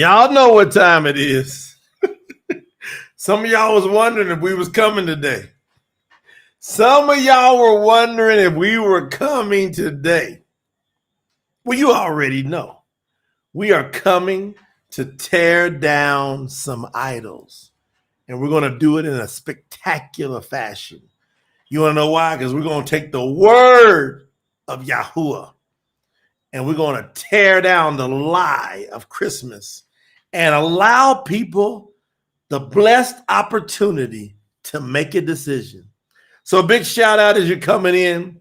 Y'all know what time it is. Some of y'all was wondering if we was coming today. Some of y'all were wondering if we were coming today. Well, you already know. We are coming to tear down some idols. And we're going to do it in a spectacular fashion. You want to know why? Because we're going to take the word of Yahuwah and we're going to tear down the lie of Christmas and allow people the blessed opportunity to make a decision. So a big shout out as you're coming in.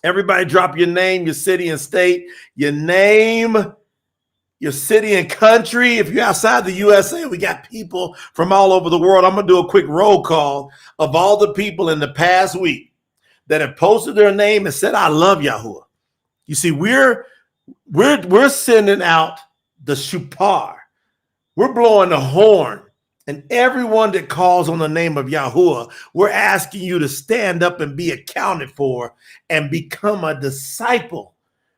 Everybody drop your name, your city and state, your name, your city and country. If you're outside the USA, we got people from all over the world. I'm going to do a quick roll call of all the people in the past week that have posted their name and said, I love Yahuwah. You see, we're sending out the shupar. We're blowing the horn. And everyone that calls on the name of Yahuwah, we're asking you to stand up and be accounted for and become a disciple.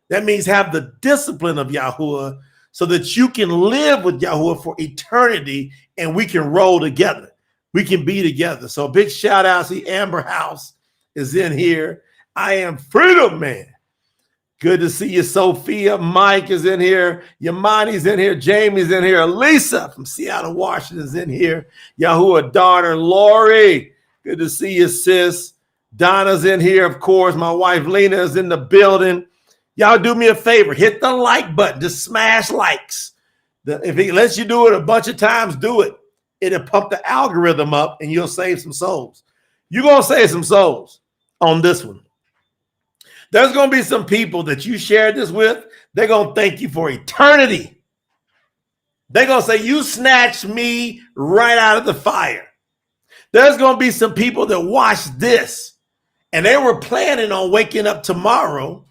That means have the discipline of Yahuwah so that you can live with Yahuwah for eternity and we can roll together. We can be together. So a big shout out. See, Amber House is in here. I am Freedom Man. Good to see you, Sophia. Mike is in here. Yamani's in here. Jamie's in here. Lisa from Seattle, Washington is in here. Yahuwah daughter, Lori. Good to see you, sis. Donna's in here, of course. My wife, Lena, is in the building. Y'all do me a favor. Hit the like button. Just smash likes. If it lets you do it a bunch of times, do it. It'll pump the algorithm up and you'll save some souls. You're going to save some souls on this one. There's going to be some people that you shared this with. They're going to thank you for eternity. They're going to say, you snatched me right out of the fire. There's going to be some people that watched this and they were planning on waking up tomorrow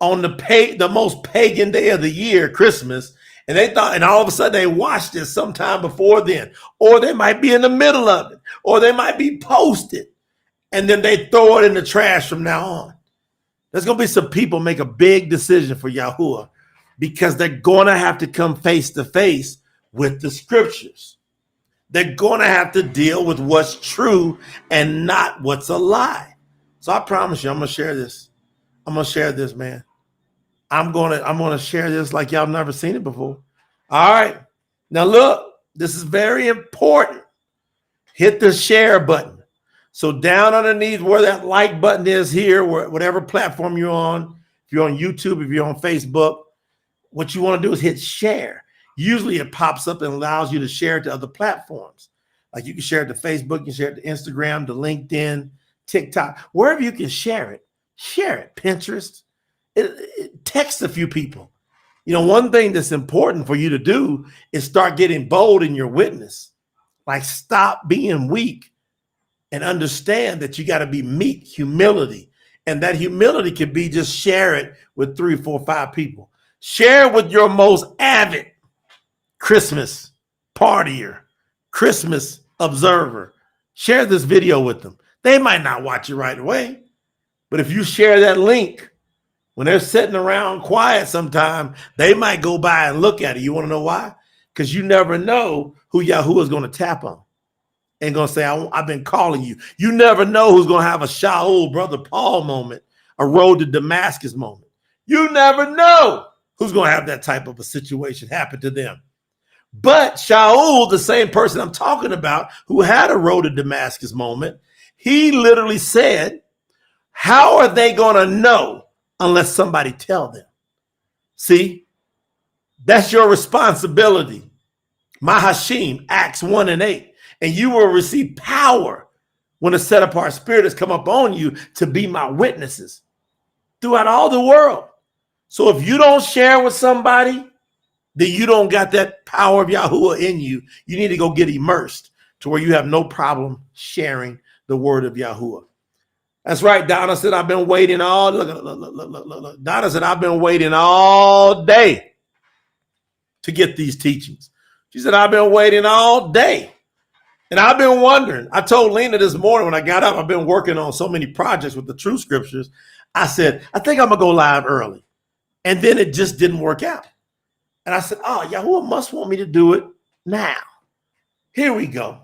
on the most pagan day of the year, Christmas. And they thought, and all of a sudden they watched this sometime before then, or they might be in the middle of it, or they might be posted. And then they throw it in the trash from now on. There's going to be some people make a big decision for Yahuwah because they're going to have to come face to face with the scriptures. They're going to have to deal with what's true and not what's a lie. So I promise you, I'm going to share this. I'm going to share this, man. I'm going to share this like y'all never seen it before. All right. Now look, this is very important. Hit the share button. So down underneath where that like button is here, whatever platform you're on, if you're on YouTube, if you're on Facebook, what you want to do is hit share. Usually it pops up and allows you to share it to other platforms. Like you can share it to Facebook, you can share it to Instagram, to LinkedIn, TikTok, wherever you can share it. Share it. Pinterest. Text a few people. You know, one thing that's important for you to do is start getting bold in your witness. Like stop being weak. And understand that you got to be meek, humility. And that humility could be just share it with 3, 4, 5 people. Share with your most avid Christmas partier, Christmas observer. Share this video with them. They might not watch it right away. But if you share that link, when they're sitting around quiet sometime, they might go by and look at it. You want to know why? Because you never know who Yahuwah is going to tap on. And going to say, I've been calling you. You never know who's going to have a Shaul, Brother Paul moment, a road to Damascus moment. You never know who's going to have that type of a situation happen to them. But Shaul, the same person I'm talking about, who had a road to Damascus moment, he literally said, how are they going to know unless somebody tell them? See, that's your responsibility. Mahashim, Acts 1 and 8. And you will receive power when a set apart spirit has come upon you to be my witnesses throughout all the world. So if you don't share with somebody, then you don't got that power of Yahuwah in you. You need to go get immersed to where you have no problem sharing the word of Yahuwah. That's right. Donna said, I've been waiting all, look. Donna said, I've been waiting all day to get these teachings. She said, I've been waiting all day. And I've been wondering, I told Lena this morning when I got up, I've been working on so many projects with the True Scriptures. I said, I think I'm going to go live early. And then it just didn't work out. And I said, oh, Yahuwah must want me to do it now. Here we go.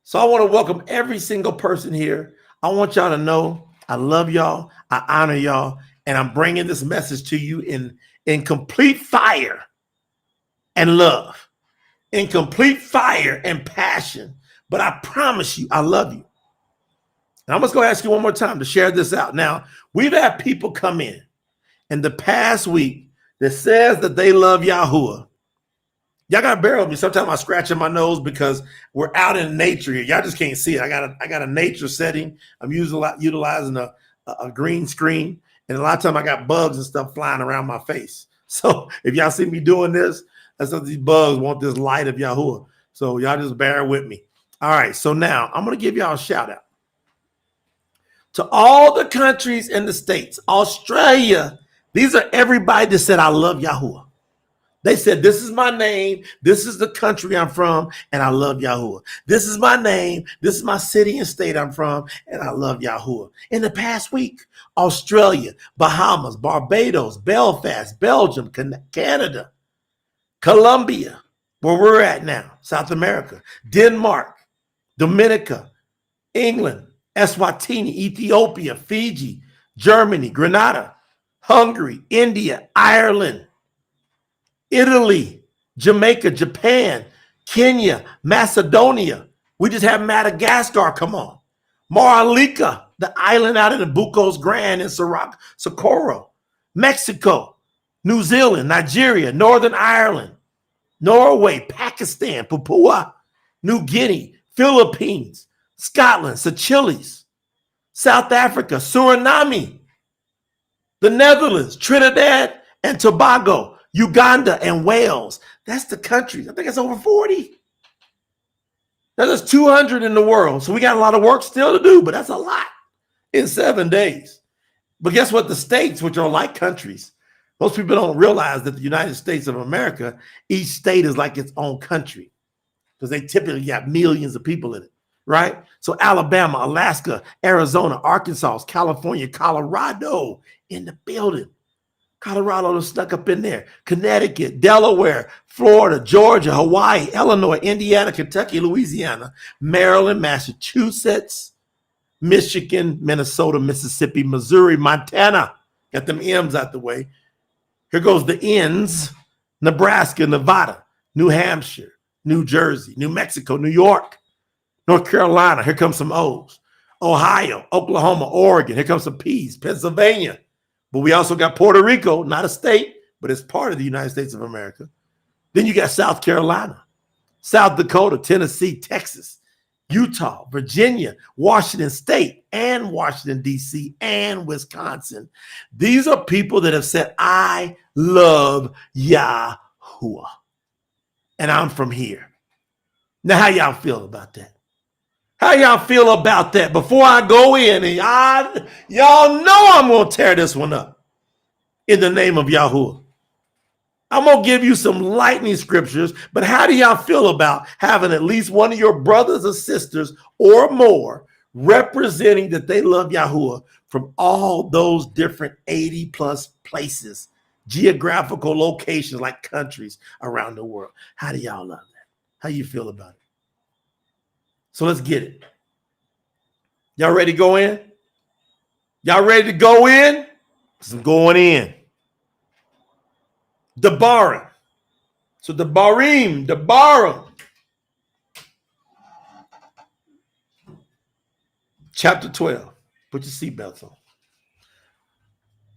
So I want to welcome every single person here. I want y'all to know I love y'all. I honor y'all. And I'm bringing this message to you in complete fire and love, in complete fire and passion. But I promise you, I love you. And I'm just going to ask you one more time to share this out. Now, we've had people come in the past week that says that they love Yahuwah. Y'all got to bear with me. Sometimes I scratch in my nose because we're out in nature here. Y'all just can't see it. I got a nature setting. I'm utilizing a green screen. And a lot of times I got bugs and stuff flying around my face. So if y'all see me doing this, that's because these bugs want this light of Yahuwah. So y'all just bear with me. All right. So now I'm going to give y'all a shout out to all the countries in the States. Australia. These are everybody that said, I love Yahuwah. They said, this is my name. This is the country I'm from, and I love Yahuwah. This is my name. This is my city and state I'm from, and I love Yahuwah. In the past week, Australia, Bahamas, Barbados, Belfast, Belgium, Canada, Colombia, where we're at now, South America, Denmark, Dominica, England, Eswatini, Ethiopia, Fiji, Germany, Grenada, Hungary, India, Ireland, Italy, Jamaica, Japan, Kenya, Macedonia. We just have Madagascar, come on. Maralika, the island out in the Bucos Grand in Socorro. Mexico, New Zealand, Nigeria, Northern Ireland, Norway, Pakistan, Papua, New Guinea, Philippines, Scotland, Seychelles, South Africa, Suriname, the Netherlands, Trinidad and Tobago, Uganda and Wales. That's the countries. I think it's over 40. There's 200 in the world. So we got a lot of work still to do, but that's a lot in 7 days. But guess what? The states, which are like countries, most people don't realize that the United States of America, each state is like its own country because they typically got millions of people in it, right? So Alabama, Alaska, Arizona, Arkansas, California, Colorado in the building. Colorado snuck up in there. Connecticut, Delaware, Florida, Georgia, Hawaii, Illinois, Indiana, Kentucky, Louisiana, Maryland, Massachusetts, Michigan, Minnesota, Mississippi, Missouri, Montana. Got them M's out the way. Here goes the N's. Nebraska, Nevada, New Hampshire, New Jersey, New Mexico, New York, North Carolina. Here comes some O's. Ohio, Oklahoma, Oregon. Here comes some P's. Pennsylvania. But we also got Puerto Rico, not a state, but it's part of the United States of America. Then you got South Carolina, South Dakota, Tennessee, Texas, Utah, Virginia, Washington State, and Washington, D.C., and Wisconsin. These are people that have said, I love Yahuwah. And I'm from here. Now, how y'all feel about that? How y'all feel about that? Before I go in, and y'all know I'm going to tear this one up in the name of Yahuwah. I'm going to give you some lightning scriptures, but how do y'all feel about having at least one of your brothers or sisters or more representing that they love Yahuwah from all those different 80 plus places, geographical locations like countries around the world? How do y'all love that? How you feel about it? So let's get it. Y'all ready to go in? Y'all ready to go in? I'm going in. Debarim. So Debarim. Chapter 12. Put your seatbelts on.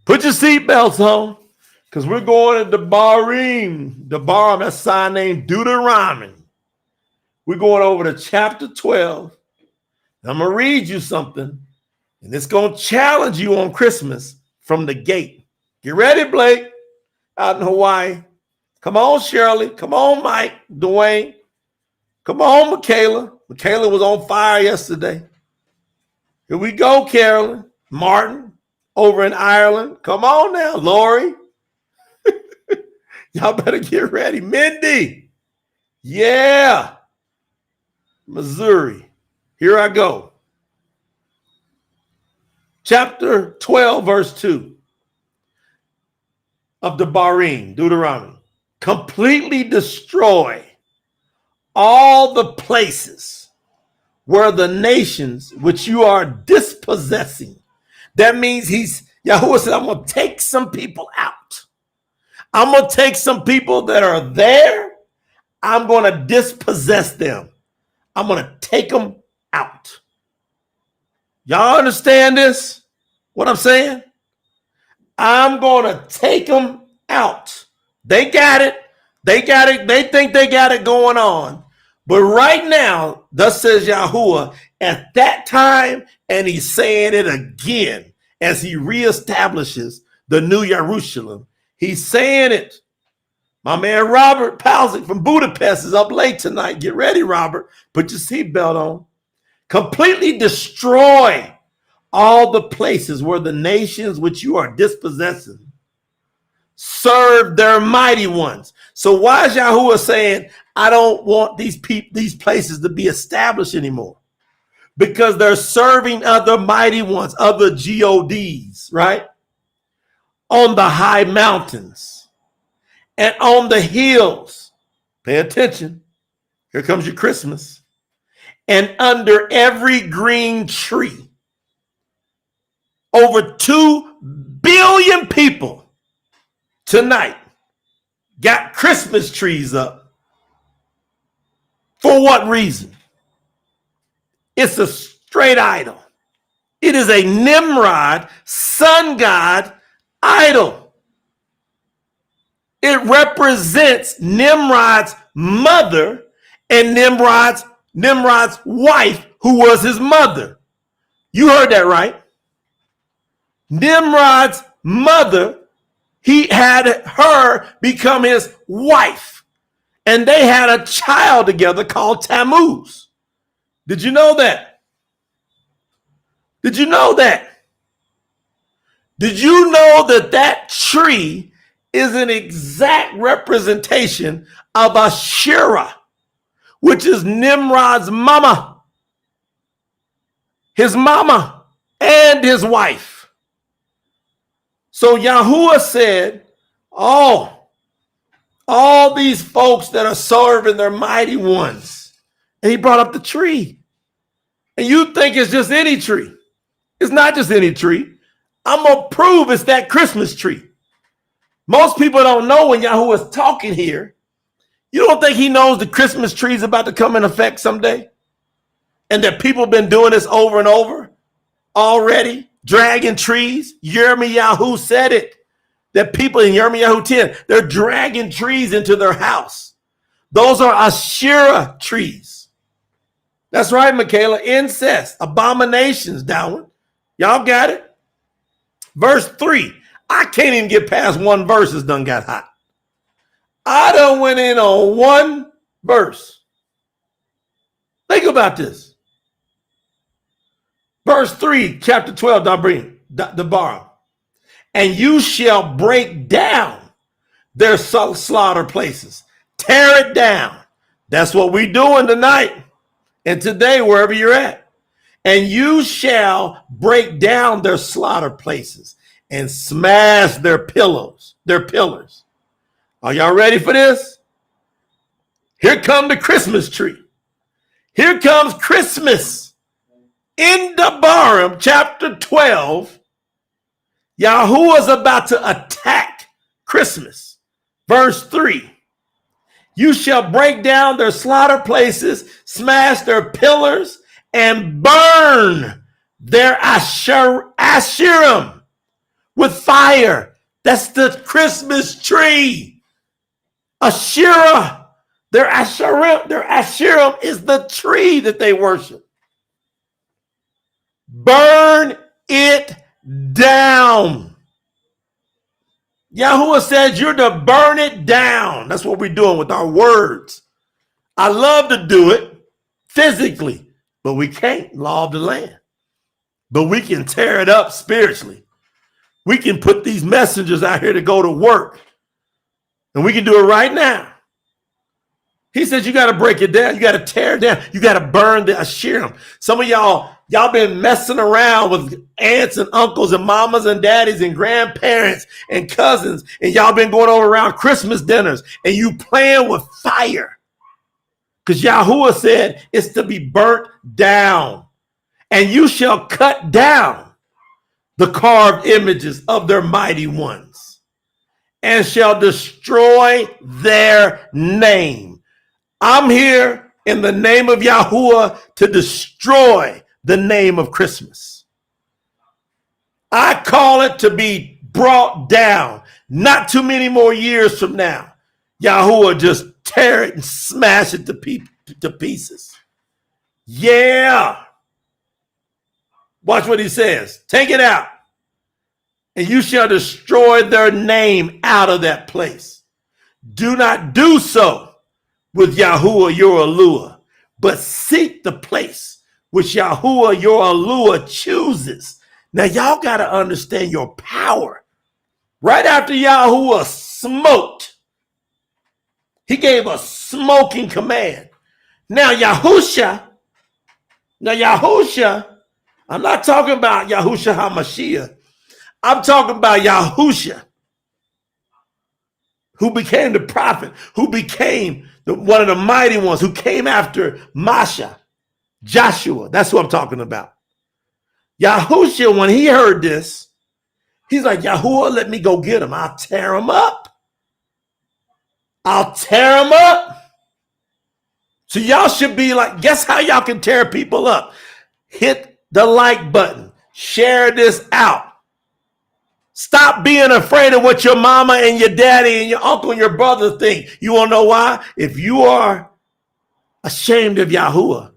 Put your seatbelts on. Because we're going to Debarim. Debarim, that's a sign named Deuteronomy. We're going over to chapter 12. I'm going to read you something. And it's going to challenge you on Christmas from the gate. Get ready, Blake, out in Hawaii. Come on, Shirley. Come on, Mike, Dwayne. Come on, Michaela. Michaela was on fire yesterday. Here we go, Carolyn. Martin, over in Ireland. Come on now, Lori. Y'all better get ready. Mindy. Yeah. Missouri. Here I go. Chapter 12, verse 2 of Debarim, Deuteronomy. completely destroy all the places where the nations which you are dispossessing. That means Yahuwah said, I'm going to take some people out. I'm going to take some people that are there. I'm going to dispossess them. I'm going to take them out. Y'all understand this? What I'm saying? I'm going to take them out. They got it. They got it. They think they got it going on. But right now, thus says Yahuwah, at that time, and he's saying it again as he reestablishes the new Jerusalem. He's saying it. My man Robert Palzik from Budapest is up late tonight. Get ready, Robert. Put your seatbelt on. Completely destroy all the places where the nations which you are dispossessing serve their mighty ones. So why is Yahuwah saying, I don't want these places to be established anymore? Because they're serving other mighty ones, other gods, right? On the high mountains and on the hills. Pay attention. Here comes your Christmas. And under every green tree. Over 2 billion people tonight got Christmas trees up. For what reason? It's a straight idol. It is a Nimrod, sun god idol. It represents Nimrod's mother and Nimrod's wife, who was his mother. You heard that right. Nimrod's mother, he had her become his wife. And they had a child together called Tammuz. Did you know that? Did you know that? Did you know that that tree is an exact representation of Asherah, which is Nimrod's mama, his mama, and his wife? So Yahuwah said, oh, all these folks that are serving their mighty ones. And he brought up the tree. And you think it's just any tree. It's not just any tree. I'm going to prove it's that Christmas tree. Most people don't know when Yahuwah's talking here. You don't think he knows the Christmas tree is about to come in effect someday? And that people have been doing this over and over already? Dragging trees. Yirmiyahu said it. That people in Yirmiyahu 10, they're dragging trees into their house. Those are Asherah trees. That's right, Michaela. Incest, abominations, down. Y'all got it? Verse 3. I can't even get past one verse. It's done got hot. I done went in on one verse. Think about this. Verse 3, chapter 12, Dabar. And you shall break down their slaughter places. Tear it down. That's what we're doing tonight and today, wherever you're at. And you shall break down their slaughter places and smash their pillars. Are y'all ready for this? Here comes the Christmas tree. Here comes Christmas. In Devarim, chapter 12, Yahuwah is about to attack Christmas. Verse 3. You shall break down their slaughter places, smash their pillars, and burn their Asherim with fire. That's the Christmas tree. Asherah. Their Asherim is the tree that they worship. Burn it down. Yahuwah says you're to burn it down. That's what we're doing with our words. I love to do it physically, but we can't. Law of the land. But we can tear it up spiritually. We can put these messengers out here to go to work. And we can do it right now. He says you got to break it down. You got to tear it down. You got to burn the Asherim. Some of y'all been messing around with aunts and uncles and mamas and daddies and grandparents and cousins, and y'all been going over around Christmas dinners, and you playing with fire. Because Yahuwah said it's to be burnt down. And you shall cut down the carved images of their mighty ones and shall destroy their name. I'm here in the name of Yahuwah to destroy the name of Christmas. I call it to be brought down. Not too many more years from now, Yahuwah just tear it and smash it to pieces. Yeah. Watch what he says. Take it out. And you shall destroy their name out of that place. Do not do so with Yahuwah your Eluah, but seek the place which Yahuwah your Eluah chooses. Now y'all got to understand your power. Right after Yahuwah smoked, he gave a smoking command. Now Yahusha, I'm not talking about Yahusha HaMashiach. I'm talking about Yahusha, who became the prophet, who became one of the mighty ones, who came after Masha, Joshua. That's what I'm talking about. Yahusha, when he heard this, he's like, Yahuwah, let me go get him. I'll tear him up. So y'all should be like, guess how y'all can tear people up? Hit the like button. Share this out. Stop being afraid of what your mama and your daddy and your uncle and your brother think. You want to know why? If you are ashamed of Yahuwah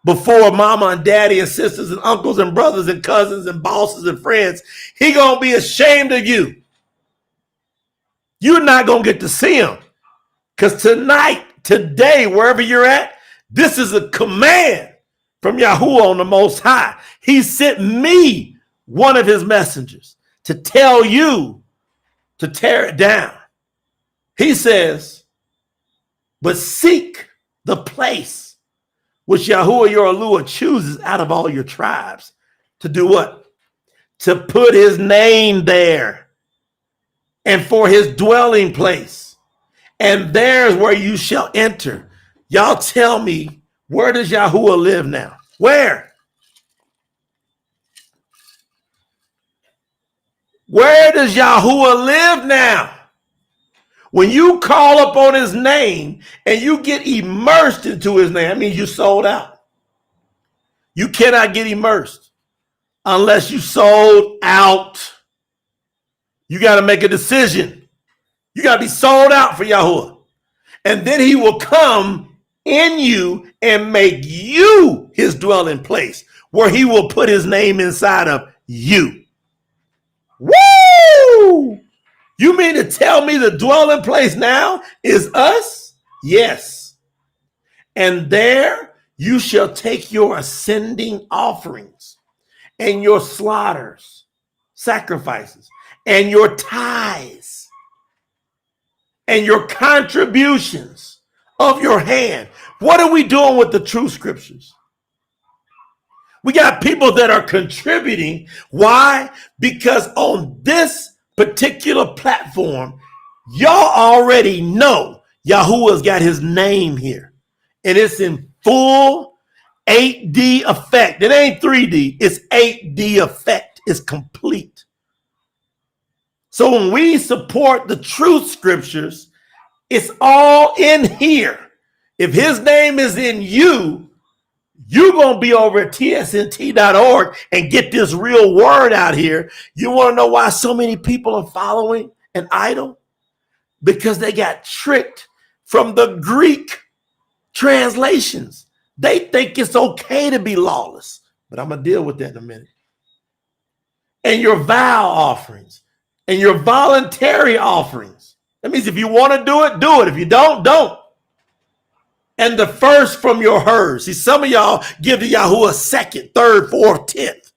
before mama and daddy and sisters and uncles and brothers and cousins and bosses and friends, he going to be ashamed of you. You're not going to get to see him. Because today, wherever you're at, this is a command from Yahuwah on the Most High. He sent me, one of his messengers, to tell you to tear it down. He says, but seek the place which Yahuwah your Eluah chooses out of all your tribes. To do what? To put his name there and for his dwelling place. And there's where you shall enter. Y'all tell me, where does Yahuwah live now? Where? Where does Yahuwah live now? When you call upon his name and you get immersed into his name, that means you sold out. You cannot get immersed unless you sold out. You got to make a decision. You got to be sold out for Yahuwah. And then he will come in you and make you his dwelling place, where he will put his name inside of you. Woo! You mean to tell me the dwelling place now is us? Yes. And there you shall take your ascending offerings and your slaughters, sacrifices, and your tithes and your contributions of your hand. What are we doing with the true scriptures? We got people that are contributing. Why? Because on this particular platform, y'all already know Yahuwah's got his name here. And it's in full 8D effect. It ain't 3D. It's 8D effect. It's complete. So when we support the truth scriptures, it's all in here. If his name is in you, you're going to be over at tsnt.org and get this real word out here. You want to know why so many people are following an idol? Because they got tricked from the Greek translations. They think it's okay to be lawless. But I'm going to deal with that in a minute. And your vow offerings and your voluntary offerings. That means if you want to do it, do it. If you don't, don't. And the first from your herds. See, some of y'all give to Yahuwah second, third, fourth, 10th.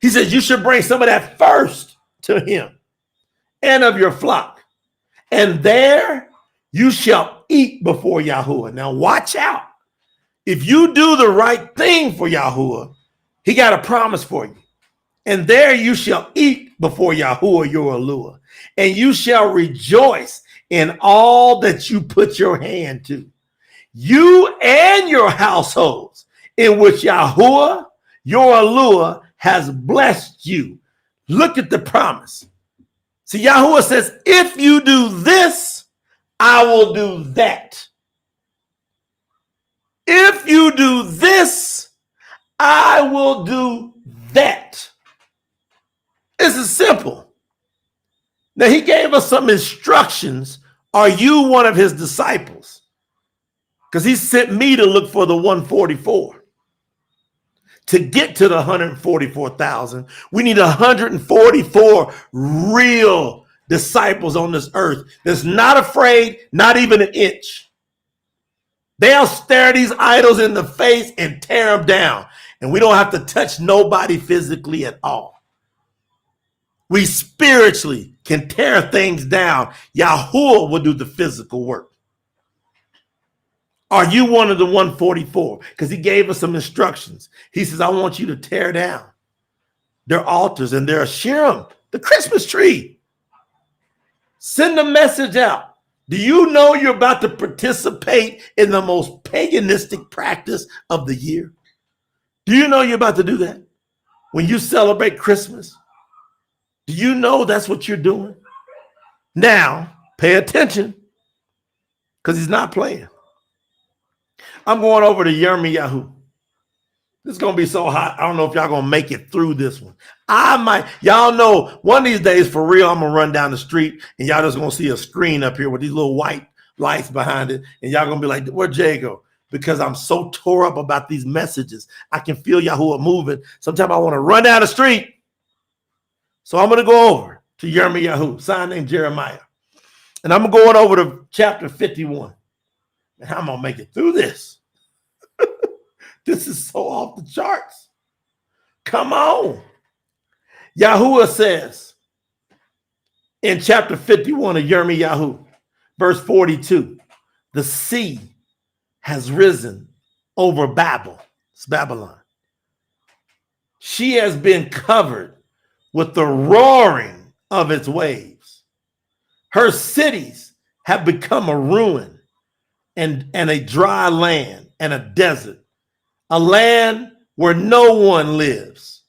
He says you should bring some of that first to him and of your flock. And there you shall eat before Yahuwah. Now watch out. If you do the right thing for Yahuwah, he got a promise for you. And there you shall eat before Yahuwah your Eluah, and you shall rejoice in all that you put your hand to, you and your households, in which Yahuwah your Eluah has blessed you. Look at the promise. See, Yahuwah says, if you do this, I will do that. If you do this, I will do that. This is simple. Now, he gave us some instructions. Are you one of his disciples? Because he sent me to look for the 144. To get to the 144,000, we need 144 real disciples on this earth that's not afraid, not even an inch. They'll stare these idols in the face and tear them down. And we don't have to touch nobody physically at all. We spiritually can tear things down. Yahuwah will do the physical work. Are you one of the 144? Because he gave us some instructions. He says, I want you to tear down their altars and their Asherim, the Christmas tree. Send a message out. Do you know you're about to participate in the most paganistic practice of the year? Do you know you're about to do that? When you celebrate Christmas, do you know that's what you're doing? Now, pay attention, because he's not playing. I'm going over to Yirmiyahu. This is going to be so hot. I don't know if y'all going to make it through this one. Y'all know one of these days, for real, I'm going to run down the street and y'all just going to see a screen up here with these little white lights behind it. And y'all going to be like, where'd Jay go? Because I'm so tore up about these messages. I can feel Yahuwah moving. Sometimes I want to run down the street. So I'm going to go over to Yirmiyahu, son named Jeremiah. And I'm going over to chapter 51. And I'm going to make it through this. This is so off the charts. Come on. Yahuwah says in chapter 51 of Yirmiyahu, verse 42, the sea has risen over Babel. It's Babylon. She has been covered with the roaring of its waves. Her cities have become a ruin and a dry land and a desert, a land where no one lives.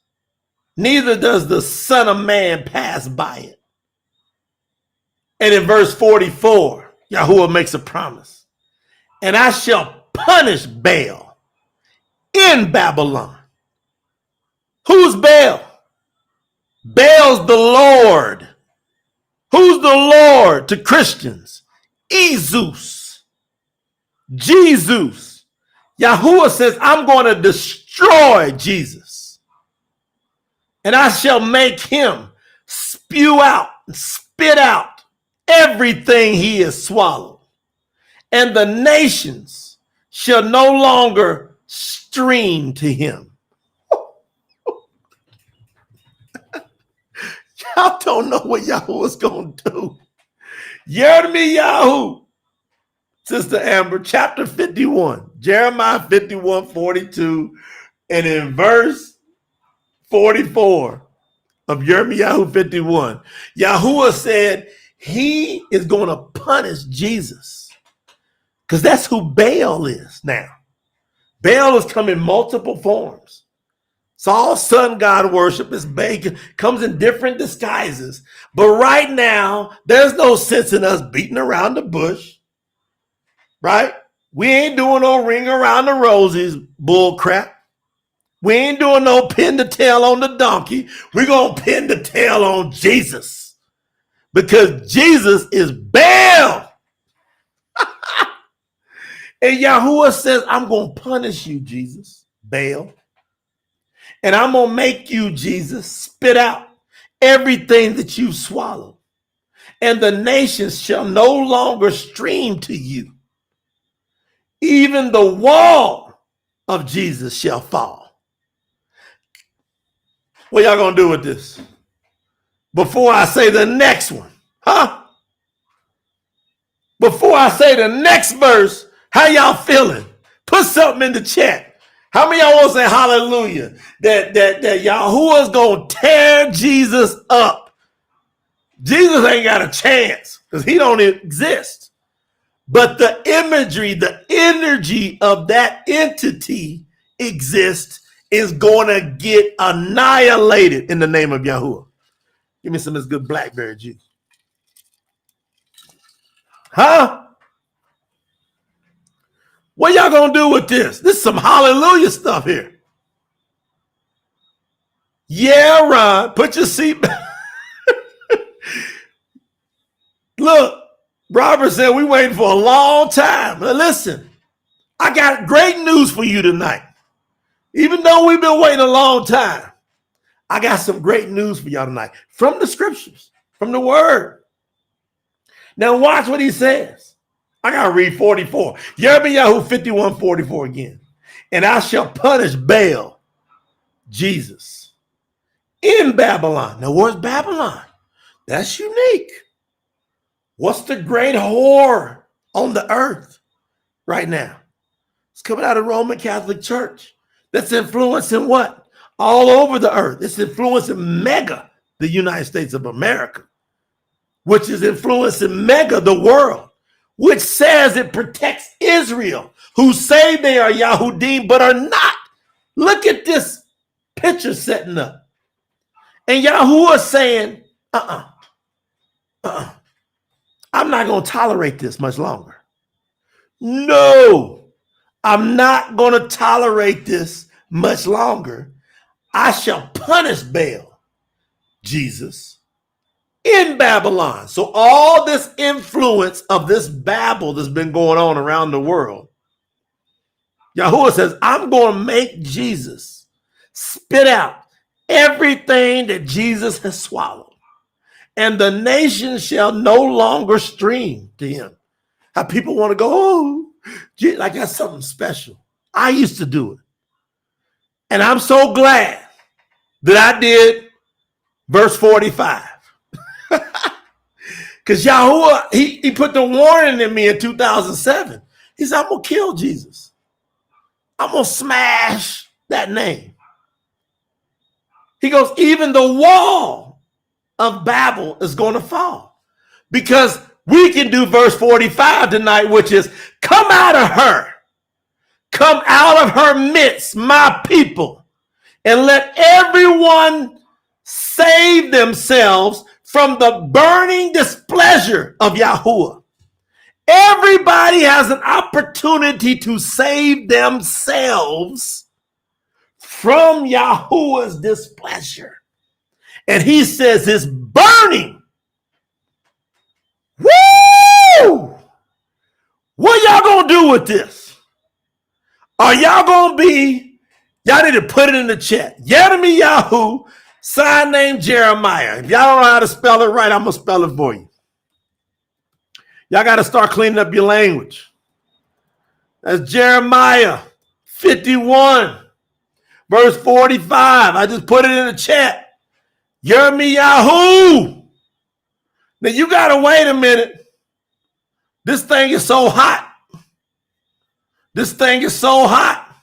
Neither does the Son of Man pass by it. And in verse 44, Yahuwah makes a promise. And I shall punish Baal in Babylon. Who's Baal? Baal's the Lord. Who's the Lord to Christians? Jesus. Jesus. Yahuwah says, I'm going to destroy Jesus. And I shall make him spew out and spit out everything he has swallowed. And the nations shall no longer stream to him. Y'all don't know what Yahuwah's going to do. Yirmiyahu, Sister Amber, chapter 51, Jeremiah 51, 42, and in verse 44 of Yirmiyahu 51, Yahuwah said he is going to punish Jesus, because that's who Baal is now. Baal has come in multiple forms. It's all sun god worship. It's bacon, comes in different disguises. But right now, there's no sense in us beating around the bush, right? We ain't doing no ring around the roses bull crap. We ain't doing no pin the tail on the donkey. We're going to pin the tail on Jesus, because Jesus is Baal. And Yahuwah says, I'm going to punish you, Jesus, Baal. And I'm going to make you, Jesus, spit out everything that you swallowed. And the nations shall no longer stream to you. Even the wall of Jesus shall fall. What y'all going to do with this? Before I say the next one, huh? Before I say the next verse, how y'all feeling? Put something in the chat. How many of y'all want to say hallelujah? That Yahuwah's going to tear Jesus up. Jesus ain't got a chance because he don't exist. But the imagery, the energy of that entity exists is going to get annihilated in the name of Yahuwah. Give me some of this good blackberry juice. Huh? What y'all gonna do with this? This is some hallelujah stuff here. Yeah, Ron, put your seat back. Look, Robert said we waiting for a long time. Now listen, I got great news for you tonight. Even though we've been waiting a long time, I got some great news for y'all tonight from the scriptures, from the word. Now watch what he says. I gotta read 44. Yirmiyahu 51:44 again. And I shall punish Baal, Jesus, in Babylon. Now where's Babylon? That's unique. What's the great whore on the earth right now? It's coming out of the Roman Catholic Church. That's influencing what? All over the earth. It's influencing mega the United States of America, which is influencing mega the world, which says it protects Israel, who say they are Yahudim but are not. Look at this picture setting up. And Yahuwah saying, I'm not going to tolerate this much longer. No, I'm not going to tolerate this much longer. I shall punish Baal, Jesus, in Babylon. So all this influence of this Babel that's been going on around the world, Yahuwah says, I'm going to make Jesus spit out everything that Jesus has swallowed. And the nation shall no longer stream to him. How people want to go, oh, like that's something special. I used to do it. And I'm so glad that I did verse 45. Because Yahuwah, he put the warning in me in 2007. He said, I'm going to kill Jesus. I'm going to smash that name. He goes, even the wall of Babel is going to fall. Because we can do verse 45 tonight, which is, come out of her. Come out of her midst, my people, and let everyone save themselves from the burning displeasure of Yahuwah. Everybody has an opportunity to save themselves from Yahuwah's displeasure. And he says it's burning. Woo! What y'all gonna do with this? Are y'all gonna be, y'all need to put it in the chat. Yirmiyahu, sign name Jeremiah. If y'all don't know how to spell it right, I'm gonna spell it for you. Y'all gotta start cleaning up your language. That's Jeremiah 51, verse 45. I just put it in the chat. Yirmiyahu. Now you gotta wait a minute. This thing is so hot. This thing is so hot.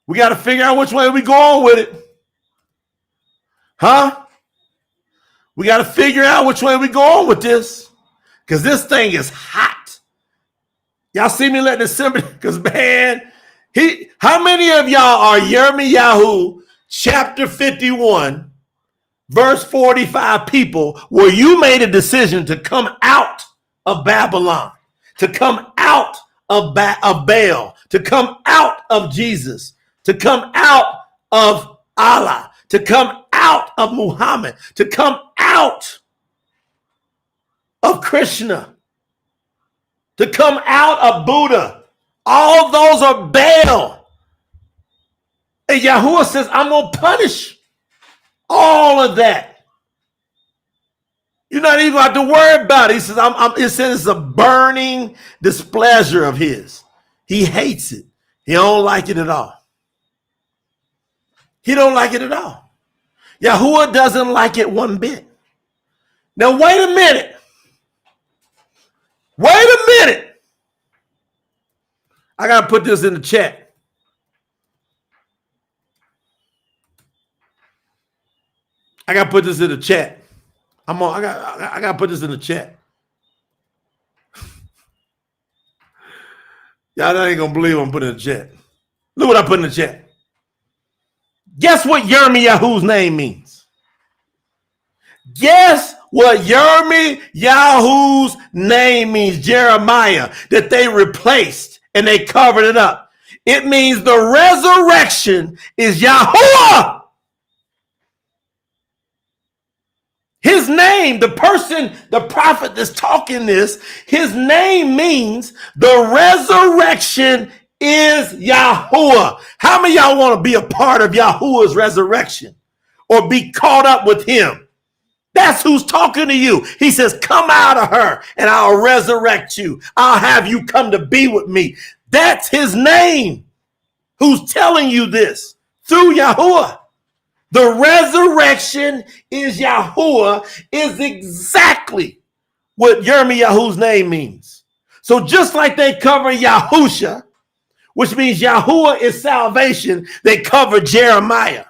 We got to figure out which way we going with it. Huh? We got to figure out which way we going with this. Because this thing is hot. Y'all see me letting it simmer? Because, man, how many of y'all are Yirmiyahu chapter 51, verse 45 people where you made a decision to come out of Babylon, to come out of Baal, to come out of Jesus, to come out of Allah, to come out of Muhammad, to come out of Krishna, to come out of Buddha. All those are Baal. And Yahuwah says, I'm going to punish all of that. You're not even going to have to worry about it. He says, it says it's a burning displeasure of his. He hates it. He don't like it at all. He don't like it at all. Yahuwah doesn't like it one bit. Now, wait a minute. Wait a minute. I got to put this in the chat. I got to put this in the chat. I got to put this in the chat. Y'all ain't going to believe I'm putting in the chat. Look what I put in the chat. Guess what Yirmiyahu's name means? Guess what Yirmiyahu's name means? Jeremiah, that they replaced and they covered it up. It means the resurrection is YAHUAH. His name, the person, the prophet that's talking this, his name means the resurrection is YAHUAH. How many of y'all want to be a part of YAHUAH's resurrection or be caught up with him? That's who's talking to you. He says, come out of her and I'll resurrect you. I'll have you come to be with me. That's his name. Who's telling you this? Through YAHUAH. The resurrection is YAHUAH is exactly what Yirmiyahu's name means. So just like they cover Yahusha, which means YAHUAH is salvation, they cover Jeremiah.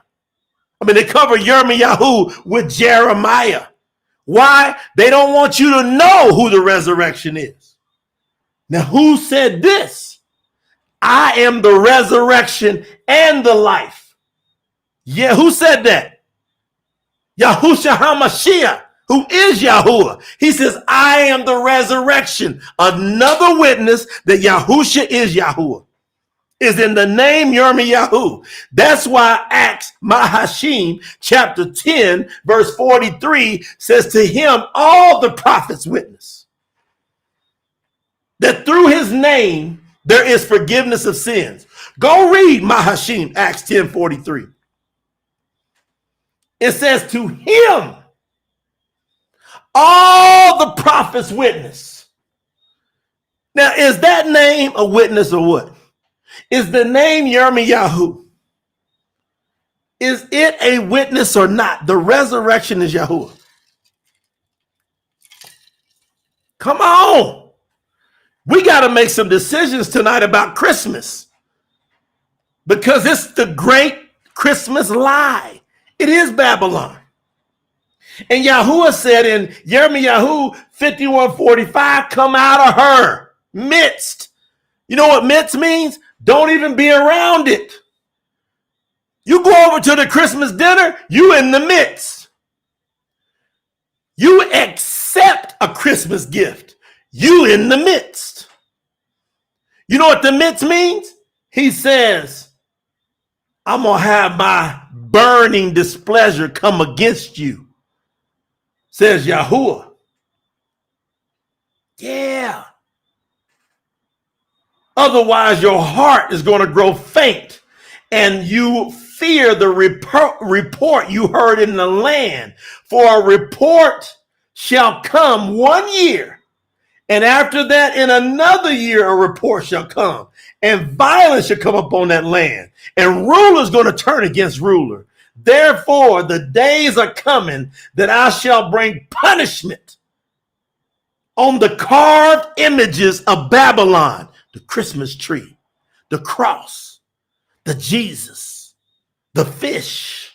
They cover Yirmiyahu with Jeremiah. Why? They don't want you to know who the resurrection is. Now, who said this? I am the resurrection and the life. Yeah, who said that? Yahushua HaMashiach, who is YAHUAH. He says, I am the resurrection. Another witness that Yahusha is YAHUAH is in the name Yirmiyahu. That's why Acts Mahashim chapter 10 verse 43 says, to him all the prophets witness that through his name there is forgiveness of sins. Go read Mahashim, Acts 10:43. It says to him all the prophets witness. Now, is that name a witness or what? Is the name Yirmiyahu? Is it a witness or not? The resurrection is YAHUAH. Come on. We got to make some decisions tonight about Christmas because it's the great Christmas lie. It is Babylon. And YAHUAH said in Yirmiyahu 51:45, come out of her midst. You know what midst means? Don't even be around it. You go over to the Christmas dinner, you in the midst. You accept a Christmas gift, you in the midst. You know what the midst means? He says, I'm going to have my burning displeasure come against you, says YAHUAH. Yeah. Otherwise, your heart is going to grow faint and you fear the report you heard in the land. For a report shall come 1 year, and after that, in another year, a report shall come, and violence shall come upon that land, and ruler's going to turn against ruler. Therefore, the days are coming that I shall bring punishment on the carved images of Babylon, the Christmas tree, the cross, the Jesus, the fish,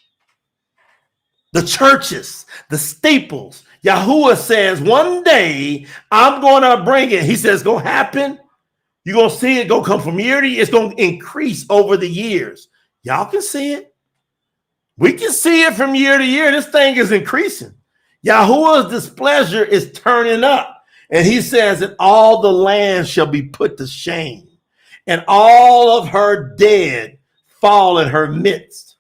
the churches, the steeples. YAHUAH says, one day I'm going to bring it. He says, it's going to happen. You're going to see it go come from year to year. It's going to increase over the years. Y'all can see it. We can see it from year to year. This thing is increasing. YAHUAH's displeasure is turning up. And he says that all the land shall be put to shame, and all of her dead fall in her midst.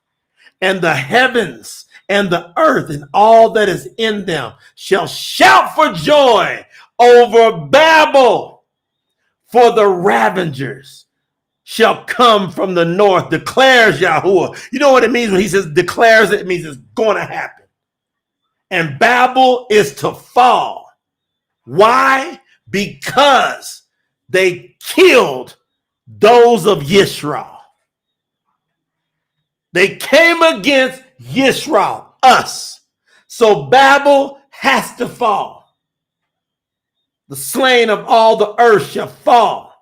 And the heavens and the earth and all that is in them shall shout for joy over Babel, for the ravengers shall come from the north, declares YAHUAH. You know what it means when he says declares it? It means it's going to happen. And Babel is to fall. Why? Because they killed those of Yisrael. They came against Yisrael, us. So Babel has to fall. The slain of all the earth shall fall.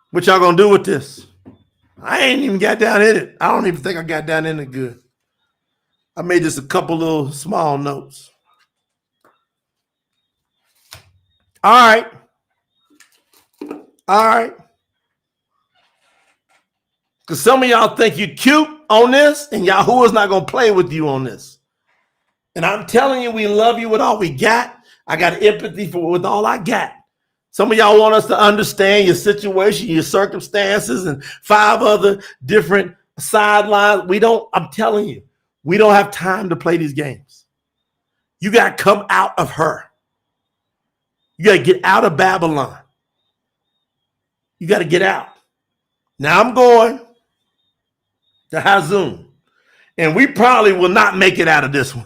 What y'all gonna do with this? I ain't even got down in it. I don't even think I got down in it good. I made just a couple little small notes. All right. Because some of y'all think you're cute on this, and Yahuwah's not going to play with you on this. And I'm telling you, we love you with all we got. I got empathy with all I got. Some of y'all want us to understand your situation, your circumstances, and 5 other different sidelines. I'm telling you, we don't have time to play these games. You got to come out of her. You got to get out of Babylon. You got to get out. Now I'm going to Hazum, and we probably will not make it out of this one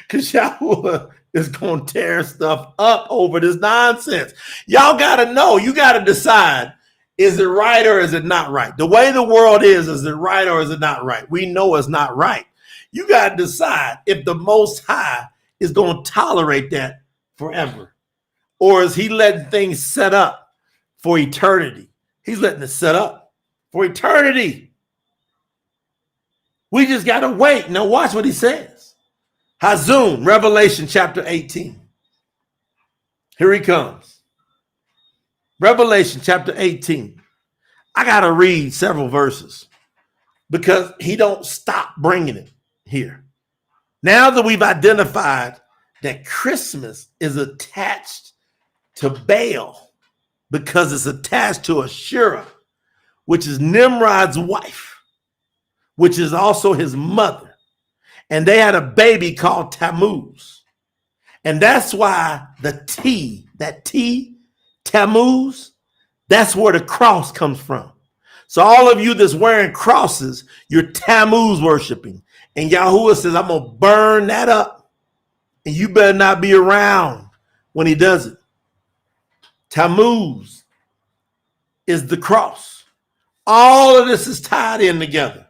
because Yahuwah is going to tear stuff up over this nonsense. Y'all got to know, you got to decide, is it right or is it not right? The way the world is it right or is it not right? We know it's not right. You got to decide if the Most High is going to tolerate that forever, or is he letting things set up for eternity? He's letting it set up for eternity. We just got to wait. Now watch what he says. Hazum, Revelation chapter 18. Here he comes. Revelation chapter 18. I got to read several verses because he don't stop bringing it here. Now that we've identified that Christmas is attached to Baal because it's attached to Ashura, which is Nimrod's wife, which is also his mother. And they had a baby called Tammuz. And that's why that T, Tammuz, that's where the cross comes from. So all of you that's wearing crosses, you're Tammuz worshiping. And Yahuwah says, I'm going to burn that up. And you better not be around when he does it. Tammuz is the cross. All of this is tied in together.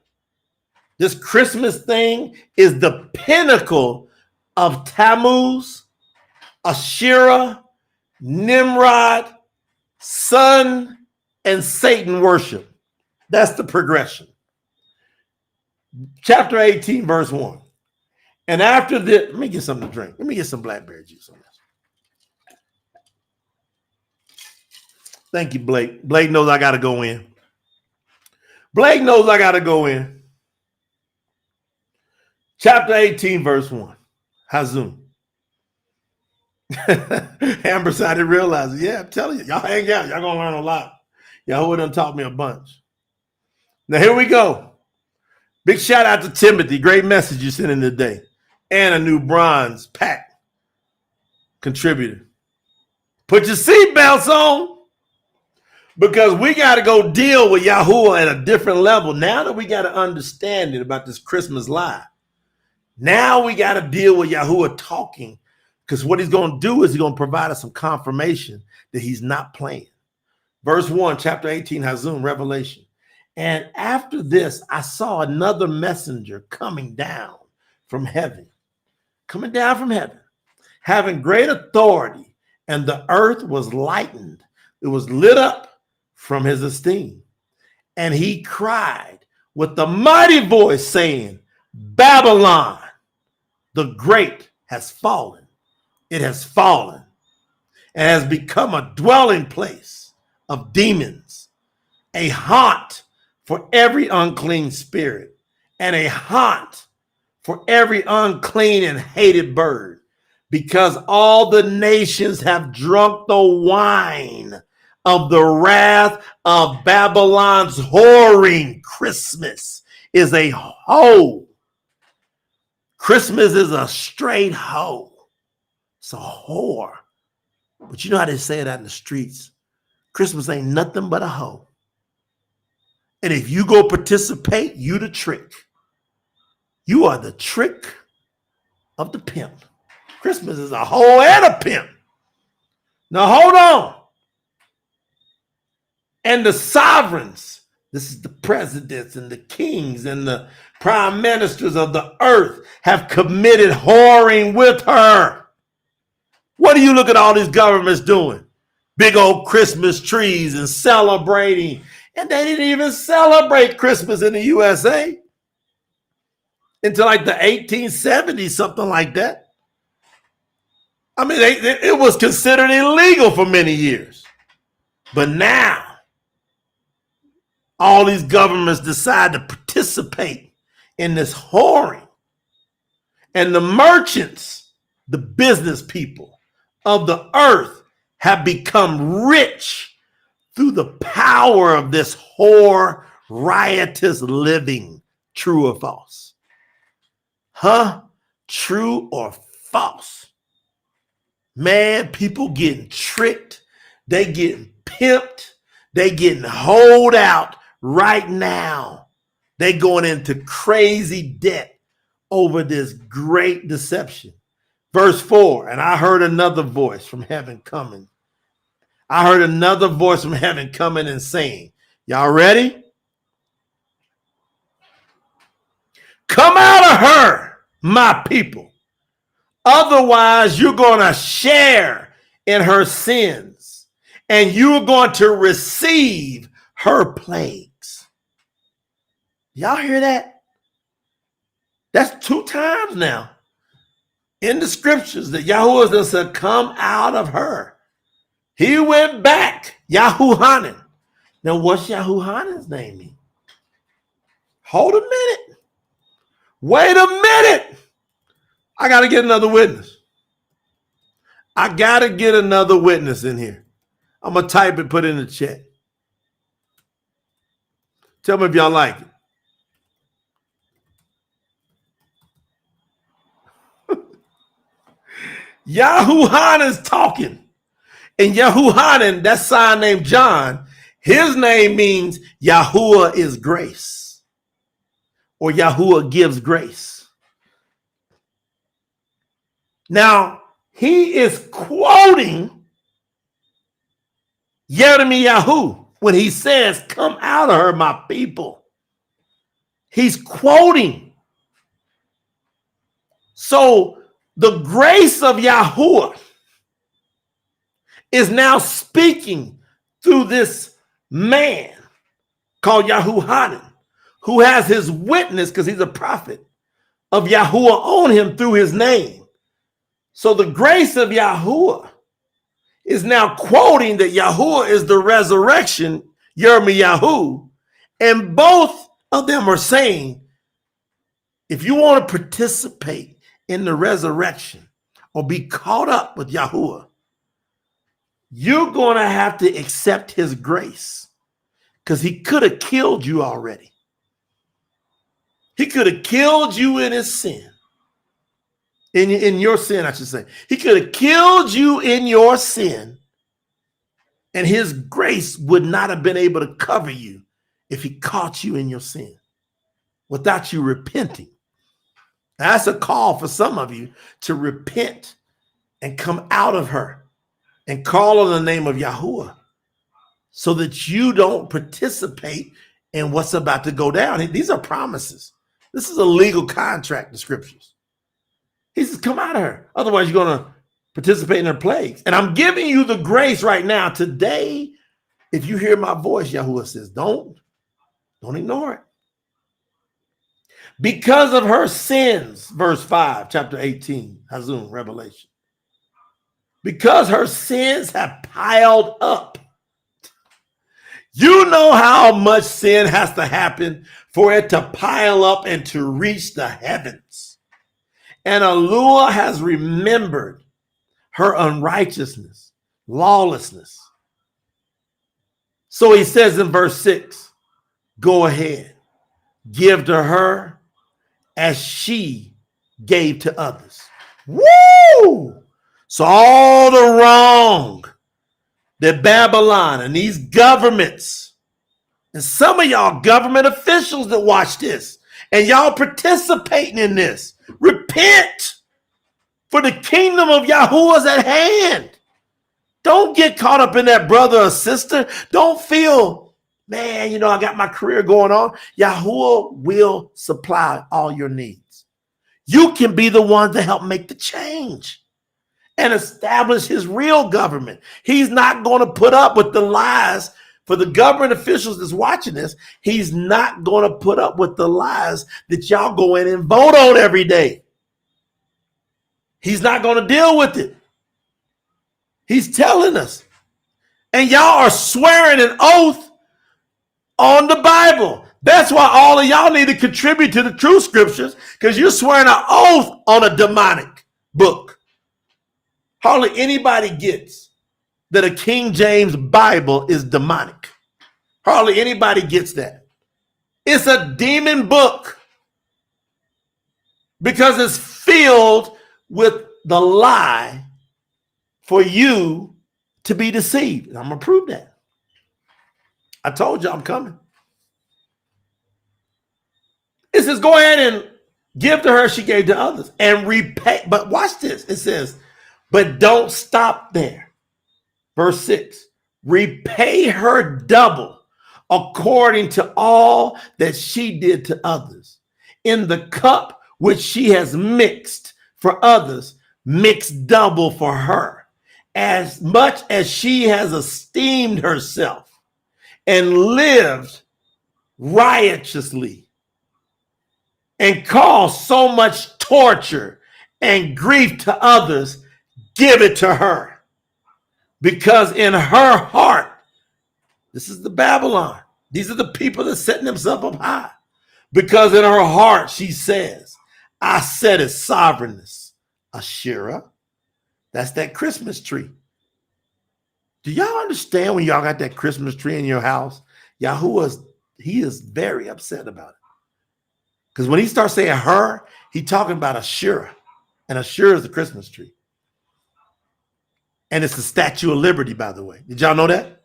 This Christmas thing is the pinnacle of Tammuz, Asherah, Nimrod, sun, and Satan worship. That's the progression. Chapter 18, verse 1. And after this, let me get something to drink. Let me get some blackberry juice on this. Thank you, Blake. Blake knows I got to go in. Blake knows I got to go in. Chapter 18, verse 1. Hazum. Amber said I didn't realize it. Yeah, I'm telling you. Y'all hang out. Y'all going to learn a lot. Yahuwah done taught me a bunch. Now, here we go. Big shout out to Timothy. Great message you sent in today. And a new bronze pack contributor. Put your seatbelts on. Because we got to go deal with Yahuwah at a different level. Now that we got an understanding about this Christmas lie, now we got to deal with Yahuwah talking. Because what he's going to do is he's going to provide us some confirmation that he's not playing. Verse 1, chapter 18, Hazum, Revelation. And after this, I saw another messenger coming down from heaven, having great authority, and the earth was lightened. It was lit up from his esteem. And he cried with a mighty voice saying, Babylon, the great, has fallen. It has fallen and has become a dwelling place of demons, a haunt for every unclean spirit, and a haunt for every unclean and hated bird, because all the nations have drunk the wine of the wrath of Babylon's whoring. Christmas is a hoe. Christmas is a straight hoe. It's a whore. But you know how they say it out in the streets? Christmas ain't nothing but a hoe. And if you go participate, you the trick. You are the trick of the pimp. Christmas is a hoe and a pimp. Now hold on. And the sovereigns, this is the presidents and the kings and the prime ministers of the earth, have committed whoring with her. What do you look at all these governments doing? Big old Christmas trees and celebrating. And they didn't even celebrate Christmas in the USA until like the 1870s, something like that. I mean, it was considered illegal for many years. But now, all these governments decide to participate in this whoring. And the merchants, the business people of the earth, have become rich through the power of this whore, riotous living. True or false? Huh? True or false? Man, people getting tricked. They getting pimped. They getting holed out right now. They going into crazy debt over this great deception. Verse 4, and I heard another voice from heaven coming. I heard another voice from heaven coming and saying, y'all ready? Come out of her, my people. Otherwise, you're going to share in her sins and you're going to receive her plagues. Y'all hear that? That's 2 times now in the scriptures that Yahuwah said, come out of her. He went back, Yahuwah. Now, what's Yahuwah's name mean? Hold a minute. Wait a minute. I got to get another witness. I got to get another witness in here. I'm going to type it, put it in the chat. Tell me if y'all like it. Yahuwah is talking. And Yahuwah, that sign named John, his name means Yahuwah is grace. Or Yahuwah gives grace. Now, he is quoting Yirmiyahu when he says, come out of her, my people. He's quoting. So the grace of Yahuwah is now speaking through this man called Yahuwah, who has his witness, because he's a prophet, of Yahuwah on him through his name. So the grace of Yahuwah is now quoting that Yahuwah is the resurrection, Yirmiyahu, and both of them are saying, if you want to participate in the resurrection or be caught up with Yahuwah, you're going to have to accept his grace, because he could have killed you already. He could have killed you in his sin. In your sin, I should say. He could have killed you in your sin, and his grace would not have been able to cover you if he caught you in your sin without you repenting. Now, that's a call for some of you to repent and come out of her and call on the name of Yahuwah so that you don't participate in what's about to go down. These are promises. This is a legal contract, the scriptures. He says, come out of her. Otherwise, you're going to participate in her plagues. And I'm giving you the grace right now. Today, if you hear my voice, Yahuwah says, don't ignore it. Because of her sins, verse 5, chapter 18, Hazum, Revelation. Because her sins have piled up. You know how much sin has to happen for it to pile up and to reach the heavens. And Yahuwah has remembered her unrighteousness, lawlessness. So he says in verse 6, go ahead, give to her as she gave to others. Woo! So all the wrong that Babylon and these governments, and some of y'all government officials that watch this, and y'all participating in this, repent, for the kingdom of Yahuwah is at hand. Don't get caught up in that, brother or sister. Don't feel, man, I got my career going on. Yahuwah will supply all your needs. You can be the one to help make the change. and establish his real government. He's not going to put up with the lies. For the government officials that's watching this, he's not going to put up with the lies that y'all go in and vote on every day. He's not going to deal with it. He's telling us. And y'all are swearing an oath on the Bible. That's why all of y'all need to contribute to the true scriptures, because you're swearing an oath on a demonic book. Hardly anybody gets that a King James Bible is demonic. Hardly anybody gets that. It's a demon book because it's filled with the lie for you to be deceived. And I'm going to prove that. I told you I'm coming. It says, go ahead and give to her, she gave to others, and repay. But watch this. It says, but don't stop there. Verse 6, repay her double according to all that she did to others. In the cup which she has mixed for others, mix double for her. As much as she has esteemed herself and lived riotously and caused so much torture and grief to others, give it to her. Because in her heart, this is the Babylon. These are the people that setting themselves up high. Because in her heart, she says, I set his sovereignness, Asherah. That's that Christmas tree. Do y'all understand when y'all got that Christmas tree in your house? YAHUAH, he is very upset about it. Because when he starts saying her, he's talking about Asherah. And Asherah is the Christmas tree. And it's the Statue of Liberty, by the way. Did y'all know that?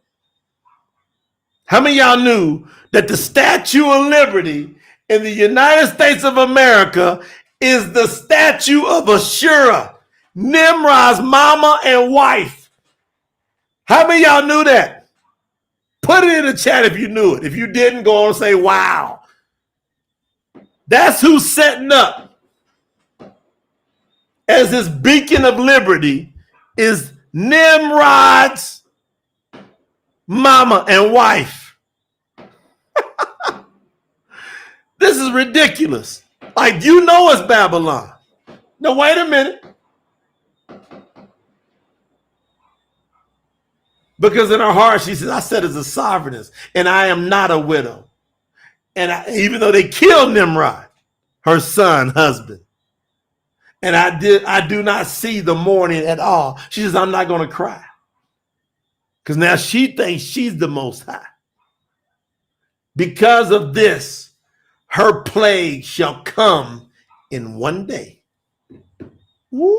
How many of y'all knew that the Statue of Liberty in the United States of America is the statue of Asherah, Nimrod's mama and wife? How many of y'all knew that? Put it in the chat if you knew it. If you didn't, go on and say, wow. That's who's setting up as this beacon of liberty is Nimrod's mama and wife. This is ridiculous. Like, you know it's Babylon. Now, wait a minute. Because in her heart, she says, I said as a sovereigness, and I am not a widow. And even though they killed Nimrod, her son, husband, and I do not see the mourning at all. She says, I'm not going to cry. Because now she thinks she's the Most High. Because of this, her plague shall come in one day. Woo!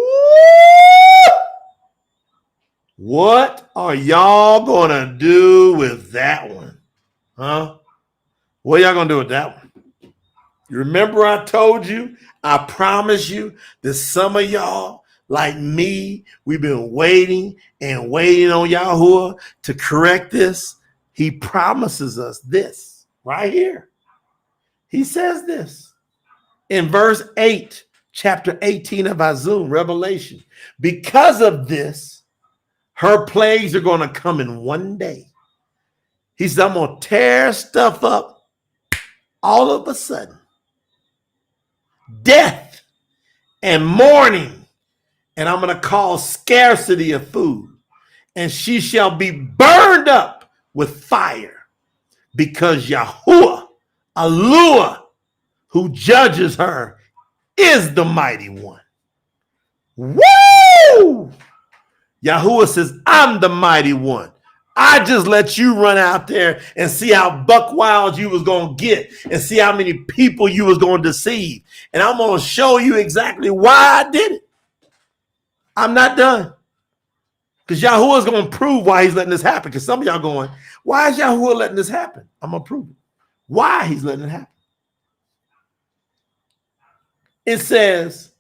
What are y'all going to do with that one? Huh? What are y'all going to do with that one? You remember I told you, I promise you that some of y'all, like me, we've been waiting and waiting on YAHUAH to correct this. He promises us this right here. He says this in verse 8, chapter 18 of Azum, Revelation. Because of this, her plagues are going to come in one day. He said, I'm going to tear stuff up all of a sudden. Death and mourning, and I'm going to cause scarcity of food, and she shall be burned up with fire, because YAHUAH, Aluah, who judges her, is the mighty one. Woo! YAHUAH says, I'm the mighty one. I just let you run out there and see how buck wild you was going to get and see how many people you was going to deceive. And I'm going to show you exactly why I did it. I'm not done. Because YAHUAH is going to prove why he's letting this happen. Because some of y'all going, why is YAHUAH letting this happen? I'm going to prove it. Why he's letting it happen. It says,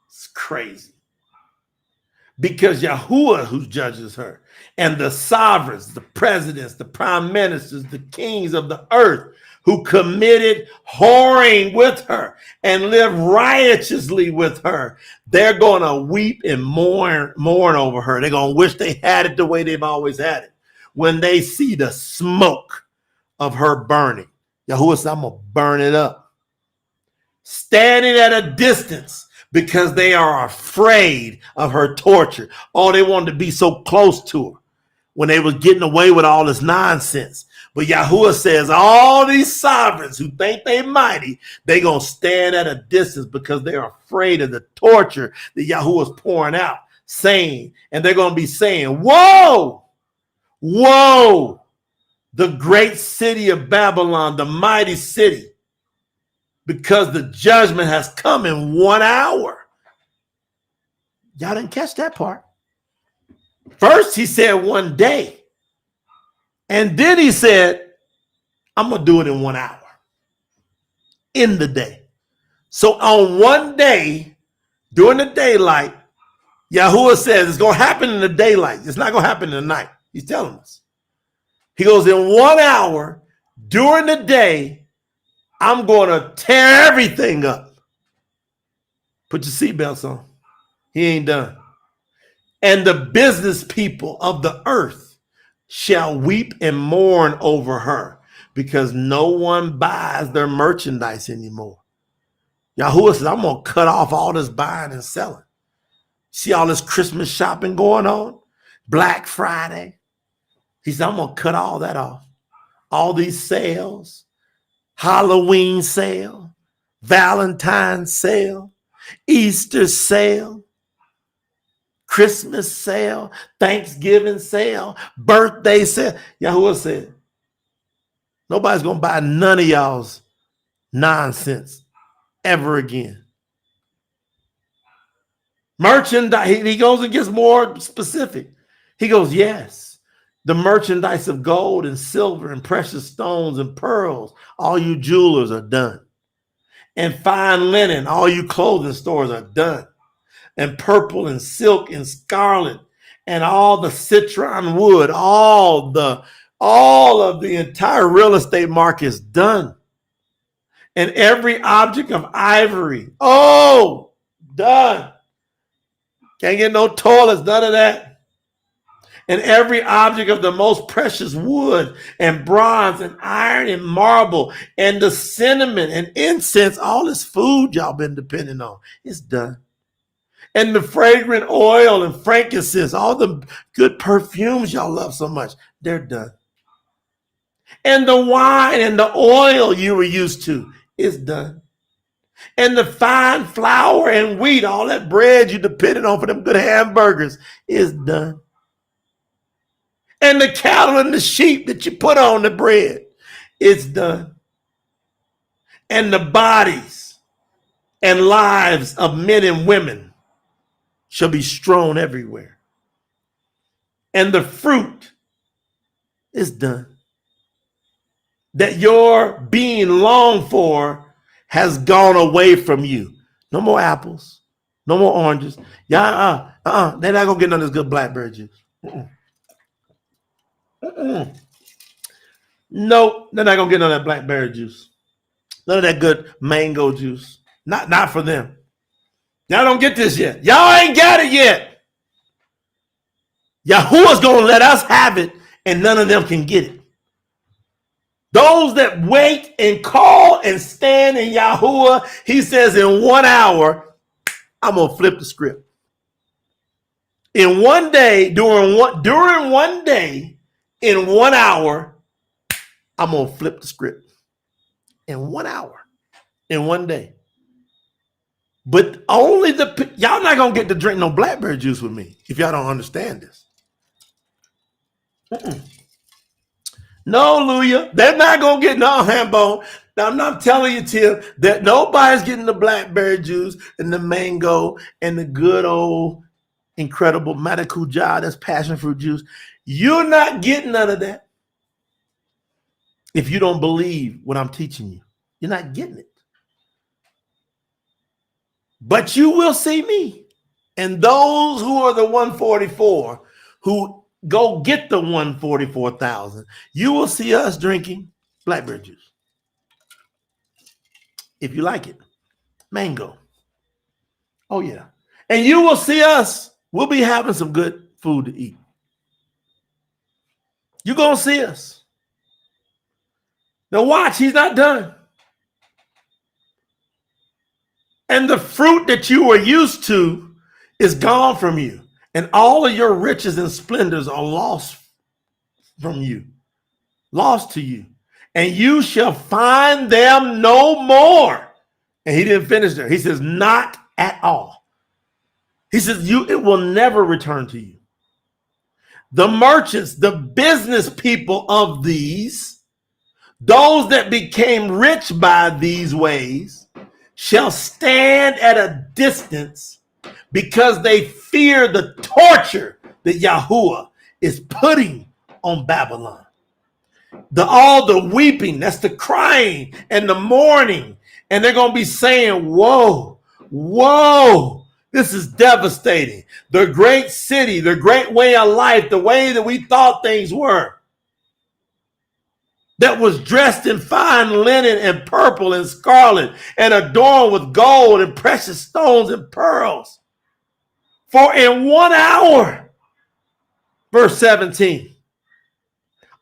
it's crazy. because Yahuwah who judges her, and the sovereigns, the presidents, the prime ministers, the kings of the earth who committed whoring with her and lived riotously with her, they're going to weep and mourn over her. They're going to wish they had it the way they've always had it when they see the smoke of her burning. Yahuwah said, I'm going to burn it up. Standing at a distance because they are afraid of her torture. Oh, they wanted to be so close to her when they was getting away with all this nonsense. But Yahuwah says all these sovereigns who think they mighty, they going to stand at a distance because they're afraid of the torture that Yahuwah's pouring out, saying, and they're going to be saying, woe, woe, the great city of Babylon, the mighty city, because the judgment has come in 1 hour. Y'all didn't catch that part. First, he said 1 day. And then he said, I'm going to do it in 1 hour. In the day. So on 1 day, during the daylight, Yahuwah says it's going to happen in the daylight. It's not going to happen in the night. He's telling us. He goes, in 1 hour, during the day, I'm going to tear everything up. Put your seatbelts on. He ain't done. And the business people of the earth shall weep and mourn over her because no one buys their merchandise anymore. Yahuwah says, I'm going to cut off all this buying and selling. See all this Christmas shopping going on? Black Friday. He said, I'm going to cut all that off. All these sales. Halloween sale, Valentine's sale, Easter sale, Christmas sale, Thanksgiving sale, birthday sale. Yahuwah said, nobody's going to buy none of y'all's nonsense ever again. Merchandise, he goes and gets more specific. He goes, yes. The merchandise of gold and silver and precious stones and pearls, all you jewelers are done. And fine linen, all you clothing stores are done. And purple and silk and scarlet and all the citron wood, all of the entire real estate market is done. And every object of ivory, oh, done. Can't get no toilets, none of that. And every object of the most precious wood and bronze and iron and marble and the cinnamon and incense, all this food y'all been depending on, it's done. And the fragrant oil and frankincense, all the good perfumes y'all love so much, they're done. And the wine and the oil you were used to is done. And the fine flour and wheat, all that bread you depended on for them good hamburgers is done. And the cattle and the sheep that you put on the bread, it's done. And the bodies and lives of men and women shall be strewn everywhere. And the fruit is done. That your being longed for has gone away from you. No more apples. No more oranges. Yeah, they're not going to get none of this good blackberry juice. No, they're not gonna get none of that blackberry juice. None of that good mango juice. Not for them. Y'all don't get this yet. Y'all ain't got it yet. Yahuwah's gonna let us have it, and none of them can get it. Those that wait and call and stand in Yahuwah, he says, in 1 hour, I'm gonna flip the script. In 1 day, during 1 day, in 1 hour, I'm going to flip the script. In 1 hour. In 1 day. But only y'all not going to get to drink no blackberry juice with me if y'all don't understand this. No, Luya. They're not going to get no hambone. Now, I'm not telling you, Tim, that nobody's getting the blackberry juice and the mango and the good old incredible maracuja, that's passion fruit juice. You're not getting none of that. If you don't believe what I'm teaching you, you're not getting it. But you will see me. And those who are the 144 who go get the 144,000, you will see us drinking blackberry juice. If you like it, mango. Oh, yeah. And you will see us, we'll be having some good food to eat. You're going to see us. Now watch, he's not done. And the fruit that you were used to is gone from you. And all of your riches and splendors are lost from you, lost to you. And you shall find them no more. And he didn't finish there. He says, not at all. He says, it will never return to you. The merchants, the business people of these, those that became rich by these ways, shall stand at a distance because they fear the torture that Yahuwah is putting on Babylon. All the weeping, that's the crying and the mourning. And they're going to be saying, whoa, whoa, this is devastating. The great city, the great way of life, the way that we thought things were, that was dressed in fine linen and purple and scarlet and adorned with gold and precious stones and pearls. For in 1 hour, verse 17,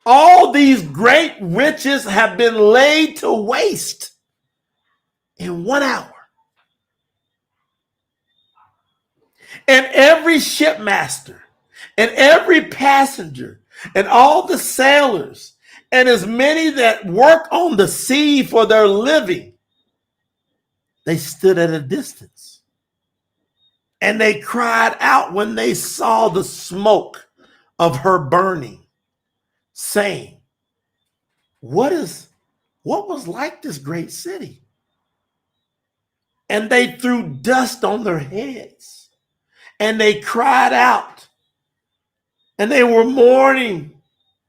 all these great riches have been laid to waste in 1 hour. And every shipmaster and every passenger and all the sailors and as many that work on the sea for their living, they stood at a distance. And they cried out when they saw the smoke of her burning, saying, what was like this great city? And they threw dust on their heads, and they cried out, and they were mourning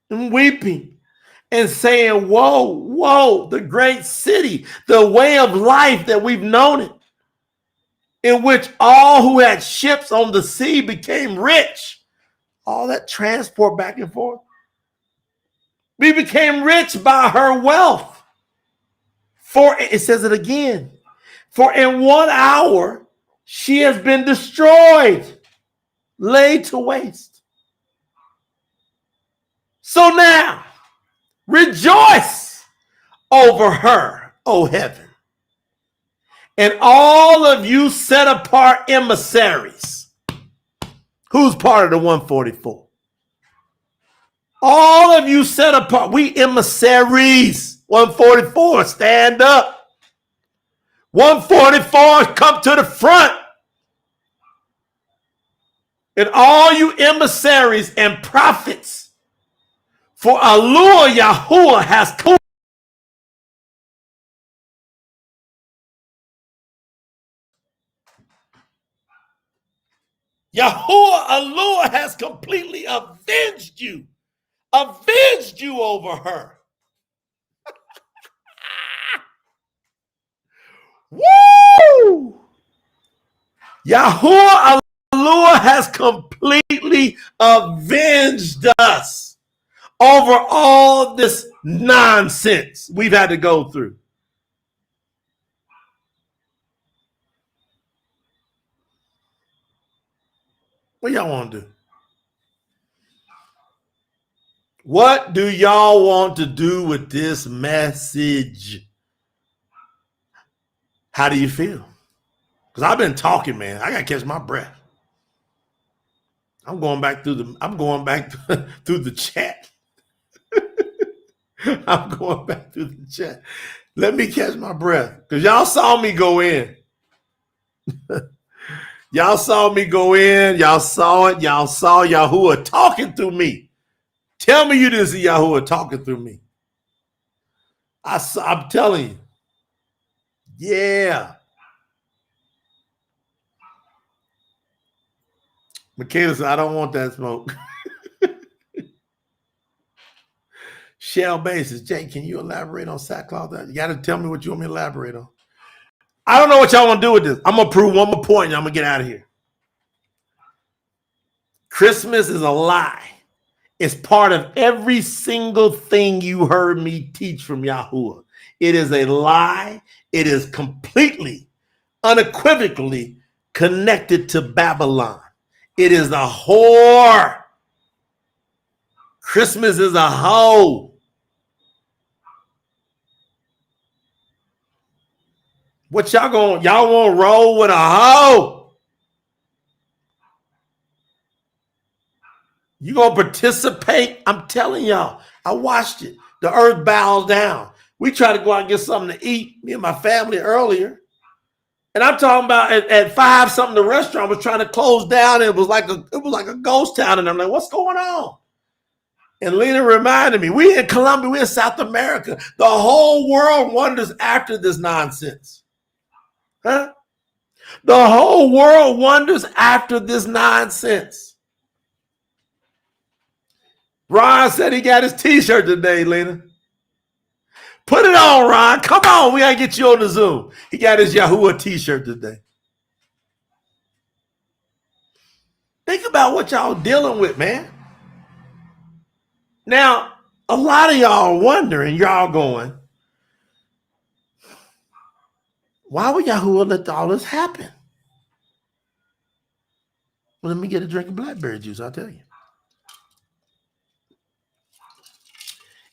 and weeping and saying, woe, woe, the great city, the way of life that we've known it, in which all who had ships on the sea became rich. All that transport back and forth. We became rich by her wealth. For, it says it again, for in 1 hour she has been destroyed, laid to waste. So now, rejoice over her, O heaven, and all of you set apart emissaries. Who's part of the 144? All of you set apart. We emissaries. 144, stand up. 144, come to the front. And all you emissaries and prophets, for YAHUAH has come. YAHUAH has completely avenged you over her. Woo! YAHUAH has completely avenged us over all this nonsense we've had to go through. What y'all want to do? What do y'all want to do with this message? How do you feel? Because I've been talking, man. I gotta catch my breath. I'm going back through the chat. I'm going back through the chat. Let me catch my breath. Because y'all saw me go in. Y'all saw me go in. Y'all saw it. Y'all saw YAHUAH talking through me. Tell me you didn't see YAHUAH talking through me. I'm telling you. Yeah. Michaela said, I don't want that smoke. Shell basis. Jay, can you elaborate on sackcloth? You got to tell me what you want me to elaborate on. I don't know what y'all want to do with this. I'm going to prove one more point and I'm going to get out of here. Christmas is a lie. It's part of every single thing you heard me teach from Yahuwah. It is a lie. It is completely, unequivocally connected to Babylon. It is a whore. Christmas is a hoe. What y'all want to roll with a hoe? You going to participate? I'm telling y'all, I watched it. The earth bows down. We tried to go out and get something to eat, me and my family earlier. And I'm talking about at 5 something, the restaurant was trying to close down. It was like a ghost town. And I'm like, what's going on? And Lena reminded me, we in Colombia, we in South America. The whole world wonders after this nonsense. Huh? The whole world wonders after this nonsense. Ron said he got his t-shirt today, Lena. Put it on, Ron. Come on, we gotta get you on the Zoom. He got his Yahuwah t-shirt today. Think about what y'all dealing with, man. Now, a lot of y'all are wondering, y'all going, why would Yahuwah let all this happen? Well, let me get a drink of blackberry juice, I'll tell you.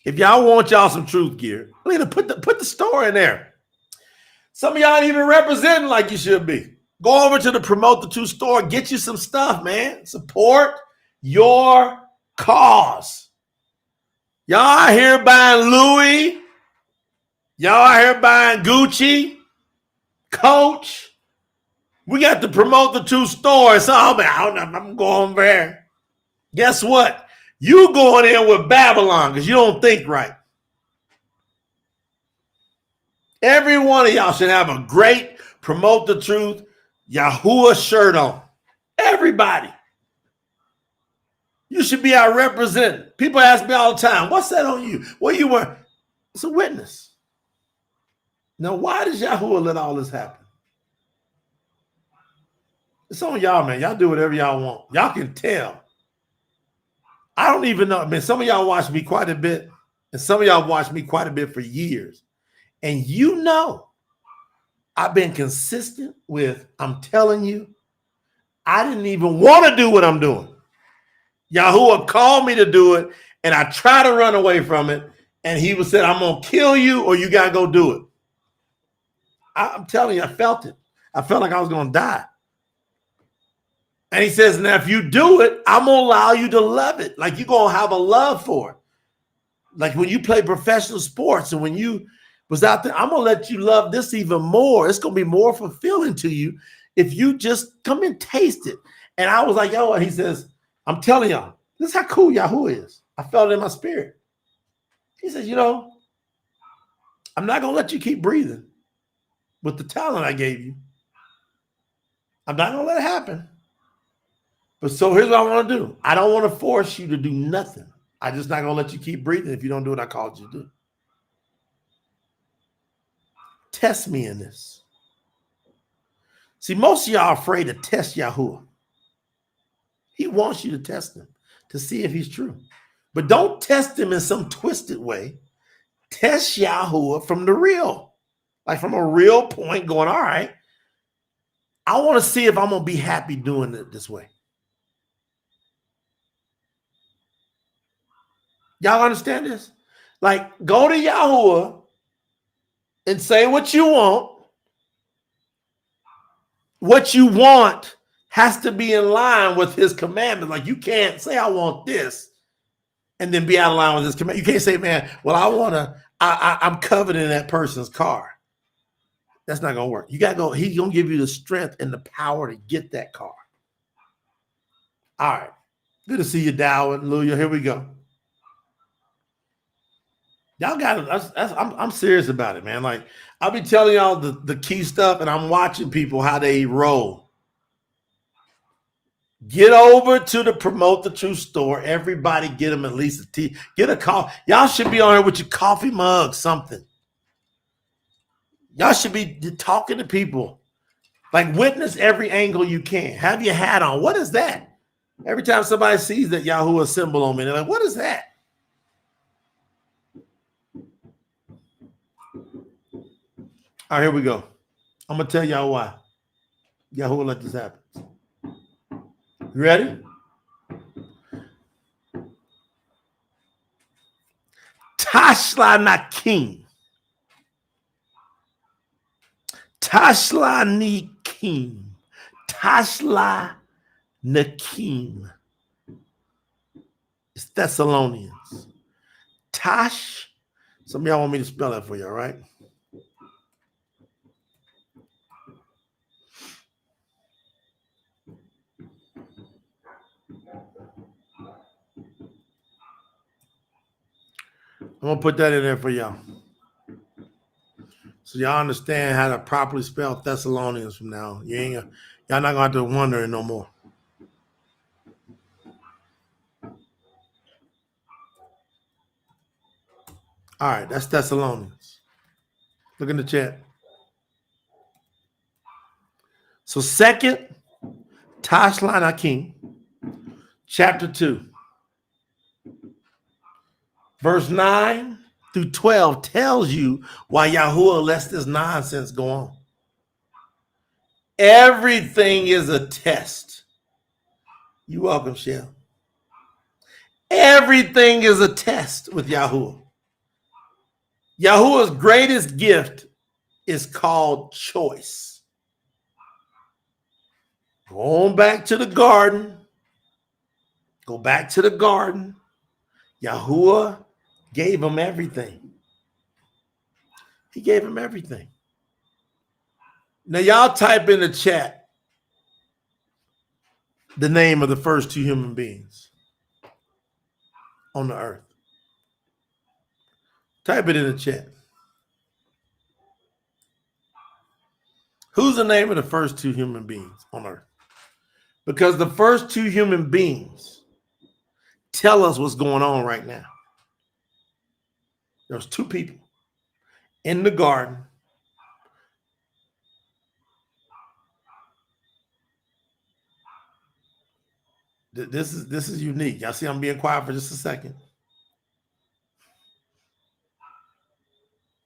If y'all want y'all some truth gear, Lena, put the store in there. Some of y'all ain't even representing like you should be. Go over to the Promote the Truth store, get you some stuff, man. Support your cause. Y'all out here buying Louis. Y'all out here buying Gucci, Coach. We got to Promote the Truth store. So I'm going there. Guess what? You going in with Babylon because you don't think right. Every one of y'all should have a great Promote the Truth Yahuwah shirt on. Everybody. You should be out representing. People ask me all the time, what's that on you? What you wearing? It's a witness. Now, why does Yahuwah let all this happen? It's on y'all, man. Y'all do whatever y'all want. Y'all can tell. I don't even know. I mean, some of y'all watch me quite a bit, and some of y'all watch me quite a bit for years. And you know, I've been consistent with, I'm telling you, I didn't even want to do what I'm doing. Yahuwah called me to do it, and I tried to run away from it, and he was said, I'm going to kill you or you got to go do it. I'm telling you, I felt it. I felt like I was going to die. And he says, now, if you do it, I'm going to allow you to love it. Like you're going to have a love for it. Like when you play professional sports and when you was out there, I'm going to let you love this even more. It's going to be more fulfilling to you if you just come and taste it. And I was like, yo, he says, I'm telling y'all, this is how cool Yahuwah is. I felt it in my spirit. He says, you know, I'm not going to let you keep breathing with the talent I gave you. I'm not going to let it happen. But so here's what I want to do. I don't want to force you to do nothing. I'm just not going to let you keep breathing if you don't do what I called you to do. Test me in this. See, most of y'all are afraid to test Yahuwah. He wants you to test him to see if he's true. But don't test him in some twisted way. Test Yahuwah from the real. Like from a real point going, all right, I want to see if I'm going to be happy doing it this way. Y'all understand this? Like, go to Yahuwah and say what you want. What you want has to be in line with his commandments. Like, you can't say, I want this, and then be out of line with his command. You can't say, man, well, I'm coveting that person's car. That's not going to work. You got to go. He's going to give you the strength and the power to get that car. All right. Good to see you, Darwin. Hallelujah. Here we go. Y'all got it. I'm serious about it, man. Like, I'll be telling y'all the key stuff, and I'm watching people how they roll. Get over to the Promote the Truth store. Everybody get them at least a tea. Get a coffee. Y'all should be on here with your coffee mug, something. Y'all should be talking to people. Like, witness every angle you can. Have your hat on. What is that? Every time somebody sees that Yahuwah symbol on me, they're like, what is that? All right, here we go. I'm going to tell y'all why Yahuwah let this happen. You ready? Tashla Nakim. Tashla Nikim. Tashla Nakim. It's Thessalonians. Tash. Some of y'all want me to spell that for you, all right? I'm going to put that in there for y'all. So y'all understand how to properly spell Thessalonians from now. Y'all not going to have to wonder no more. All right, that's Thessalonians. Look in the chat. So 2nd Tashlan Akim, chapter 2, verse 9 through 12 tells you why Yahuwah lets this nonsense go on. Everything is a test. You're welcome, Shell. Everything is a test with Yahuwah. Yahuwah's greatest gift is called choice. Go on back to the garden. Go back to the garden. Yahuwah gave him everything. He gave him everything. Now, y'all type in the chat the name of the first two human beings on the earth. Type it in the chat. Who's the name of the first two human beings on earth? Because the first two human beings tell us what's going on right now. There's two people in the garden. This is unique. Y'all see I'm being quiet for just a second.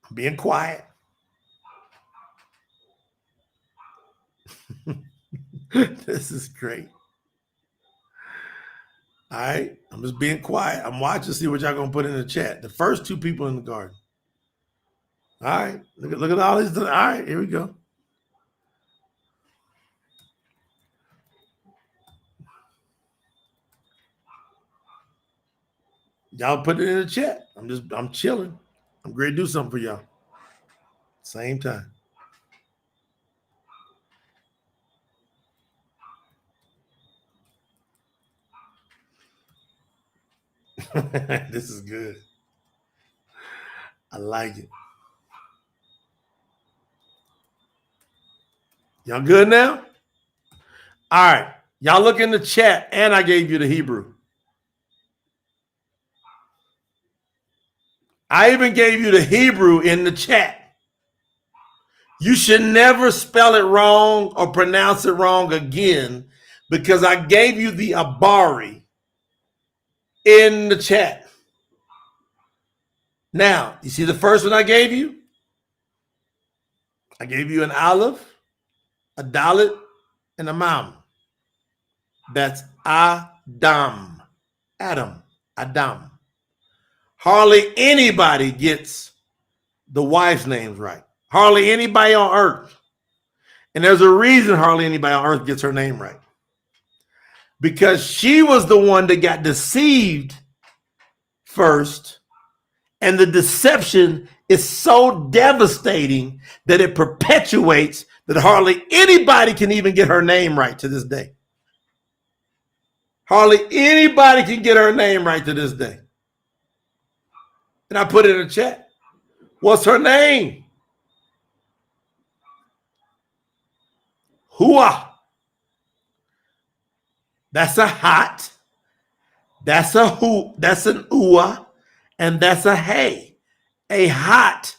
I'm being quiet. This is great. All right. I'm just being quiet. I'm watching to see what y'all going to put in the chat. The first two people in the garden. All right. Look at all these. All right. Here we go. Y'all put it in the chat. I'm chilling. I'm great to do something for y'all. Same time. This is good. I like it. Y'all good now? All right. Y'all look in the chat, and I gave you the Hebrew. I even gave you the Hebrew in the chat. You should never spell it wrong or pronounce it wrong again because I gave you the Abari in the chat. Now, you see the first one I gave you? I gave you an Aleph, a Dalet, and a Mam. That's Adam. Adam. Adam. Hardly anybody gets the wife's names right. Hardly anybody on earth. And there's a reason hardly anybody on earth gets her name right. Because she was the one that got deceived first. And the deception is so devastating that it perpetuates that hardly anybody can even get her name right to this day. Hardly anybody can get her name right to this day. And I put it in the chat. What's her name? YAHUAH. That's a hot. That's a who. That's an uah. And that's a hey. A hot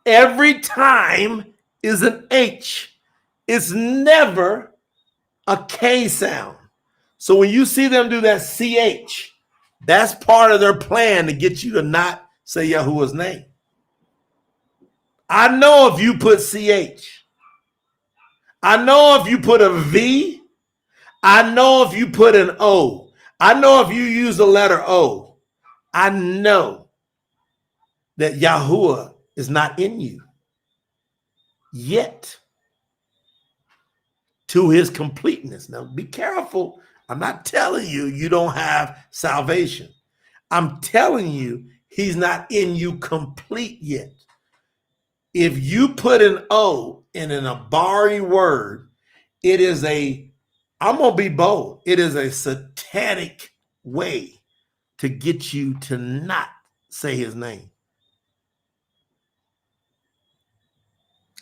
every time is an H. It's never a K sound. So when you see them do that CH, that's part of their plan to get you to not say Yahuwah's name. I know if you put CH. I know if you put a V. I know if you put an O. I know if you use the letter O. I know that Yahuwah is not in you yet to his completeness. Now be careful. I'm not telling you you don't have salvation. I'm telling you he's not in you complete yet. If you put an O in an Abari word, it is I'm going to be bold, it is a satanic way to get you to not say his name.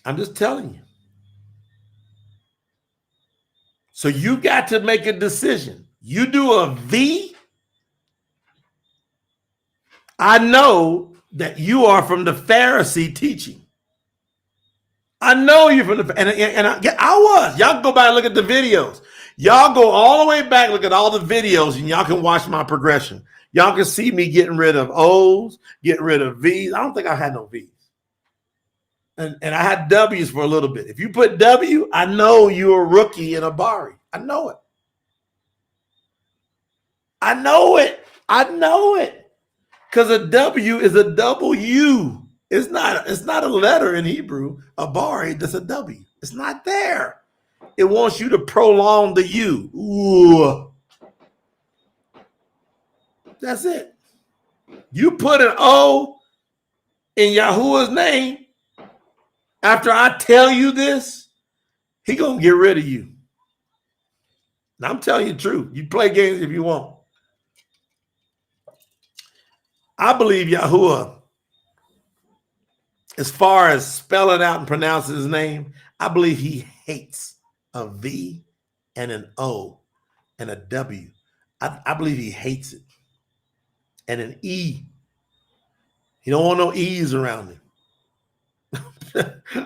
I'm just telling you. So you got to make a decision. You do a V, I know that you are from the Pharisee teaching. I know you're from the, and I was. Y'all can go back and look at the videos. Y'all go all the way back, look at all the videos, and y'all can watch my progression. Y'all can see me getting rid of O's, getting rid of V's. I don't think I had no V's. And I had W's for a little bit. If you put W, I know you're a rookie in a Bari. I know it. I know it. I know it. Because a W is a W. It's not a letter in Hebrew. A Bari, that's a W. It's not there. It wants you to prolong the U. Ooh. That's it. You put an O in Yahuwah's name, after I tell you this, he gonna get rid of you. Now I'm telling you the truth. You play games if you want. I believe Yahuwah, as far as spelling out and pronouncing his name, I believe he hates a V and an O and a W. I believe he hates it. And an E. He don't want no E's around him.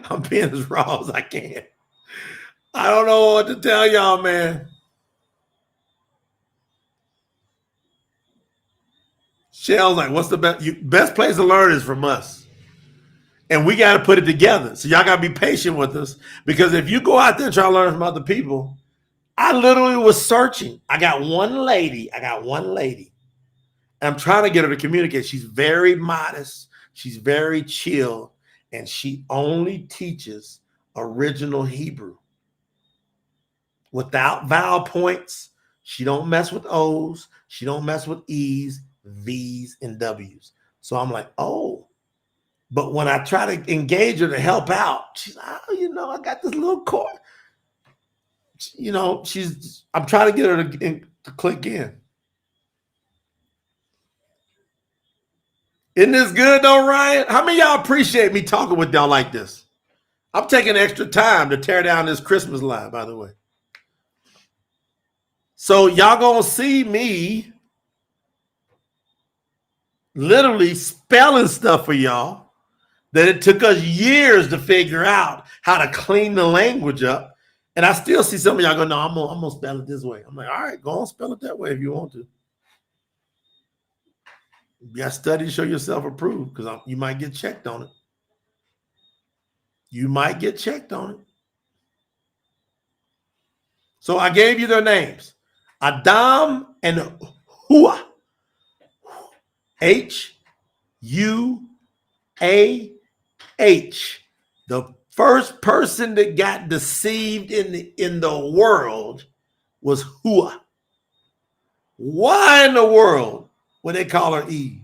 I'm being as raw as I can. I don't know what to tell y'all, man. Shell's like, what's the best place to learn is from us. And we got to put it together. So y'all got to be patient with us. Because if you go out there and try to learn from other people, I literally was searching. I got one lady. And I'm trying to get her to communicate. She's very modest. She's very chill. And she only teaches original Hebrew. Without vowel points. She don't mess with O's. She don't mess with E's, V's, and W's. So I'm like, oh. But when I try to engage her to help out, she's like, oh, I got this little course. I'm trying to get her to click in. Isn't this good though, Ryan? How many of y'all appreciate me talking with y'all like this? I'm taking extra time to tear down this Christmas line, by the way. So y'all gonna see me literally spelling stuff for y'all that it took us years to figure out how to clean the language up. And I still see some of y'all go, no, I'm gonna spell it this way. I'm like, all right, go on, spell it that way if you want to. You got to study to show yourself approved, because you might get checked on it. You might get checked on it. So I gave you their names. Adam and Hua. H-U-A-H. The first person that got deceived in the world was Hua. Why in the world would they call her Eve?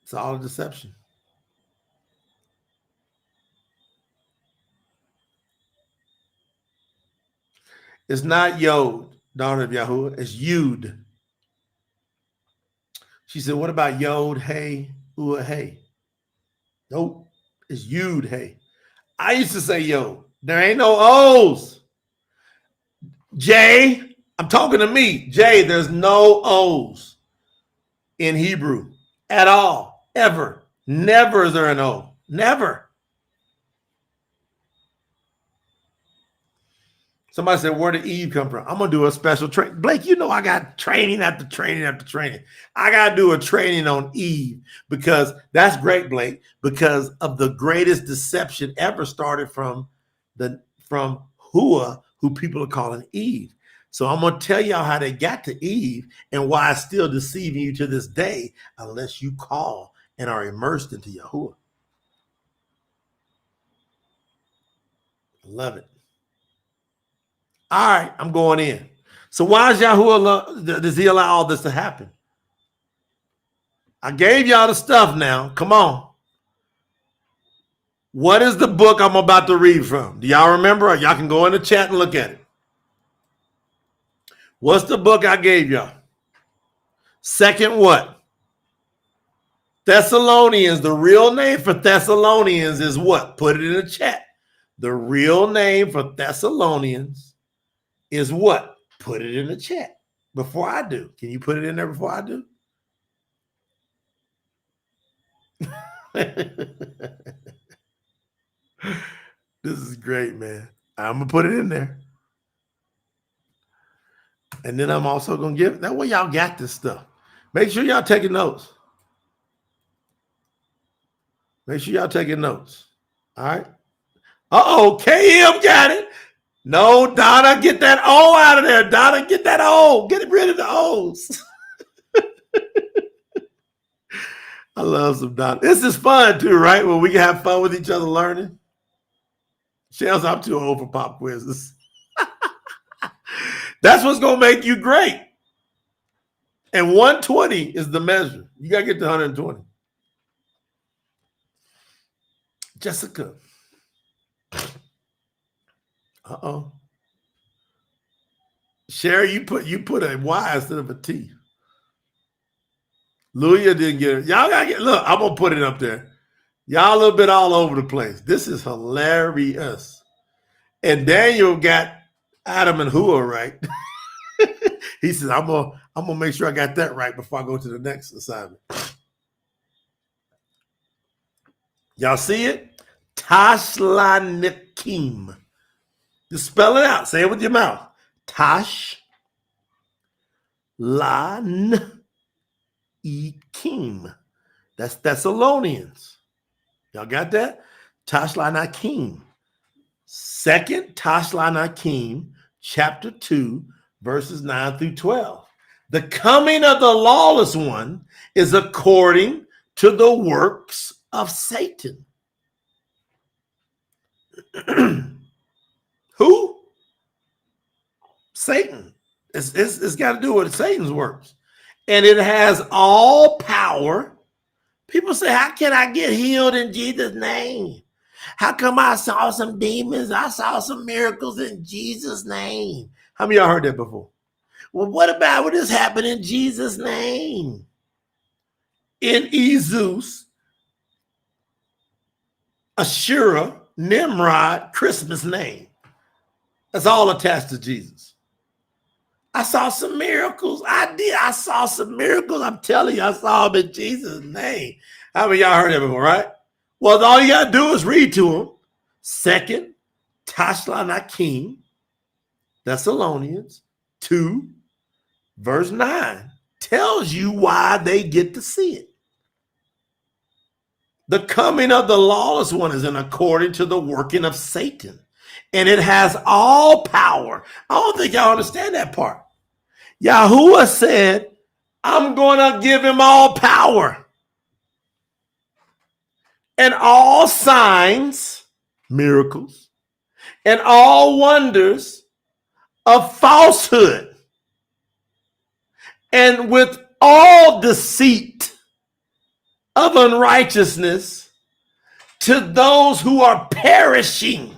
It's all a deception. It's not Yod, daughter of Yahuwah. It's Yud. She said, what about Yod, hey, Ua, hey? Nope. It's Yud, hey. I used to say Yod. There ain't no O's. Jay, I'm talking to me. Jay, there's no O's in Hebrew at all, ever. Never is there an O. Never. Somebody said, where did Eve come from? I'm going to do a special training. Blake, you know I got training after training after training. I got to do a training on Eve because that's great, Blake, because of the greatest deception ever started from YAHUAH, who people are calling Eve. So I'm going to tell y'all how they got to Eve and why it's still deceiving you to this day unless you call and are immersed into YAHUAH. I love it. All right, I'm going in. So why is YAHUAH, does he allow all this to happen? I gave y'all the stuff now. Come on. What is the book I'm about to read from? Do y'all remember? Y'all can go in the chat and look at it. What's the book I gave y'all? Second what? Thessalonians. The real name for Thessalonians is what? Put it in the chat. The real name for Thessalonians is what? Put it in the chat before I do. Can you put it in there before I do? This is great, man. I'm going to put it in there. And then I'm also going to give, that way y'all got this stuff. Make sure y'all taking notes. Make sure y'all taking notes. All right. Uh-oh, KM got it. No, Donna, get that O out of there. Donna, get that O. Get rid of the O's. I love some Donna. This is fun too, right? When we can have fun with each other learning. Shells, I'm too old for pop quizzes. That's what's going to make you great. And 120 is the measure. You got to get to 120. Jessica. Uh-oh. Sherry, you put a Y instead of a T. Luia didn't get it. Y'all gotta get, look, I'm gonna put it up there. Y'all a little bit all over the place. This is hilarious. And Daniel got Adam and Hua right. He says, I'm gonna make sure I got that right before I go to the next assignment. Y'all see it? Tashlanikim. Just spell it out. Say it with your mouth. Tashlanikim. That's Thessalonians. Y'all got that? Tashlanikim. Second Tashlanikim, chapter 2, verses 9 through 12. The coming of the lawless one is according to the works of Satan. Who? Satan. It's got to do with Satan's works. And it has all power. People say, how can I get healed in Jesus' name? How come I saw some demons? I saw some miracles in Jesus' name. How many of y'all heard that before? Well, what about what this happened in Jesus' name? In Jesus, Ashura, Nimrod, Christmas name. That's all attached to Jesus. I saw some miracles. I saw some miracles. I'm telling you, I saw them in Jesus' name. How many of y'all heard that before, right? Well, all you got to do is read to them. Second Tashlanikim, Thessalonians 2, verse 9, tells you why they get to see it. The coming of the lawless one is in according to the working of Satan. And it has all power. I don't think y'all understand that part. YAHUAH said, I'm going to give him all power and all signs, miracles, and all wonders of falsehood, and with all deceit of unrighteousness to those who are perishing,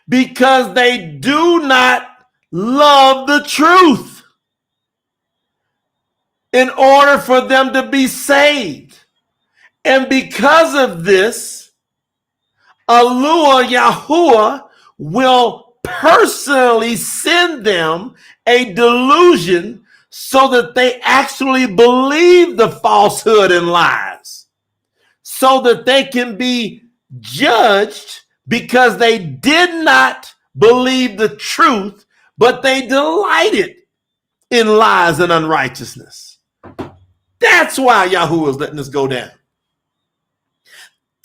because they do not love the truth in order for them to be saved. And because of this, YAHUAH will personally send them a delusion so that they actually believe the falsehood and lies, so that they can be judged because they did not believed the truth, but they delighted in lies and unrighteousness. That's why Yahuwah is letting this go down.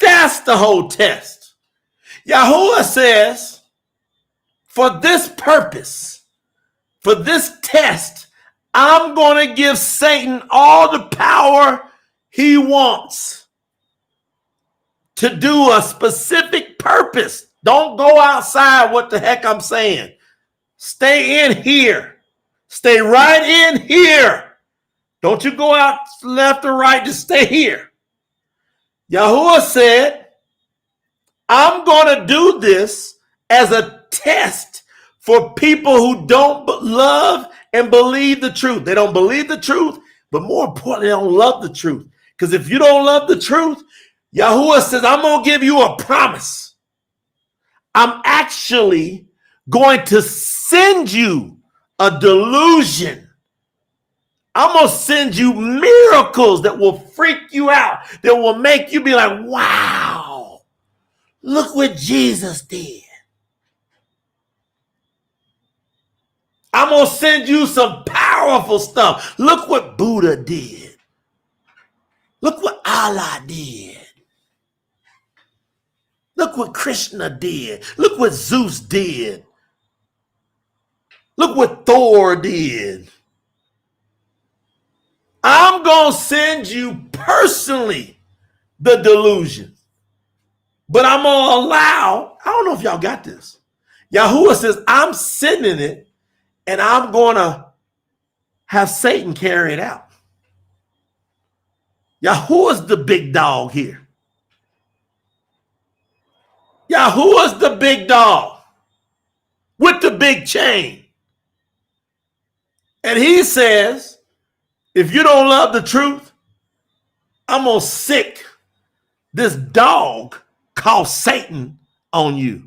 That's the whole test. Yahuwah says, for this purpose, for this test, I'm going to give Satan all the power he wants to do a specific purpose. Don't go outside what the heck I'm saying. Stay in here. Stay right in here. Don't you go out left or right. Just stay here. Yahuwah said, I'm going to do this as a test for people who don't love and believe the truth. They don't believe the truth, but more importantly, they don't love the truth. Because if you don't love the truth, Yahuwah says, I'm going to give you a promise. I'm actually going to send you a delusion. I'm going to send you miracles that will freak you out, that will make you be like, wow, look what Jesus did. I'm going to send you some powerful stuff. Look what Buddha did. Look what Allah did. Look what Krishna did. Look what Zeus did. Look what Thor did. I'm going to send you personally the delusion. But I'm going to allow, I don't know if y'all got this. Yahuwah says, I'm sending it and I'm going to have Satan carry it out. Yahuwah's the big dog here. Yahuwah's the big dog with the big chain. And he says, if you don't love the truth, I'm going to sick this dog called Satan on you.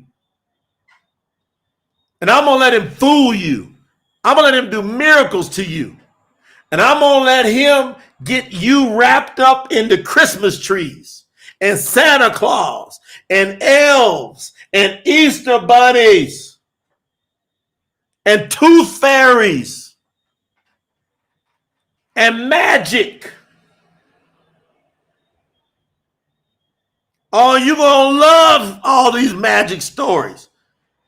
And I'm going to let him fool you. I'm going to let him do miracles to you. And I'm going to let him get you wrapped up into Christmas trees and Santa Claus and elves and Easter bunnies and tooth fairies and magic. Oh, you're going to love all these magic stories.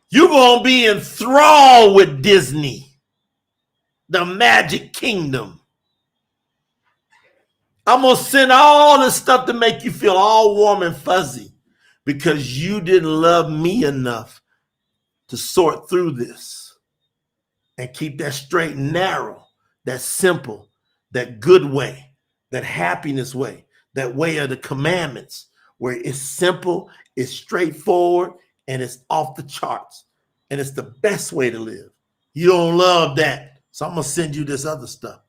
You're going to be enthralled with Disney, the Magic Kingdom. I'm going to send all this stuff to make you feel all warm and fuzzy because you didn't love me enough to sort through this and keep that straight and narrow, that simple, that good way, that happiness way, that way of the commandments where it's simple, it's straightforward, and it's off the charts. And it's the best way to live. You don't love that. So I'm going to send you this other stuff.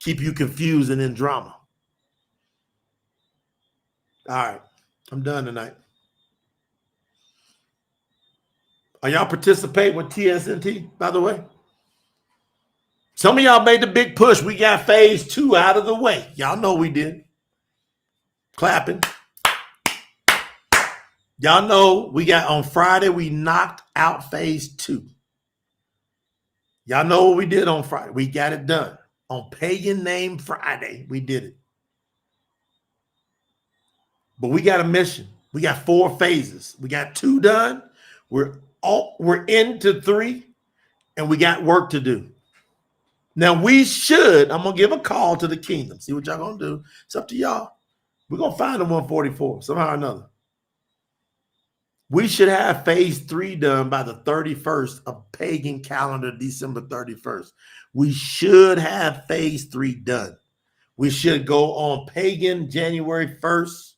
Keep you confused and in drama. All right. I'm done tonight. Are y'all participating with TSNT, by the way? Some of y'all made the big push. We got phase 2 out of the way. Y'all know we did. Clapping. Y'all know we got on Friday, we knocked out phase 2. Y'all know what we did on Friday. We got it done. On Pagan Name Friday, we did it. But we got a mission. We got 4 phases. We got 2 done. We're into 3, and we got work to do. Now I'm going to give a call to the kingdom. See what y'all going to do. It's up to y'all. We're going to find the 144 somehow or another. We should have phase 3 done by the 31st of pagan calendar, December 31st. We should have phase 3 done. We should go on pagan January 1st.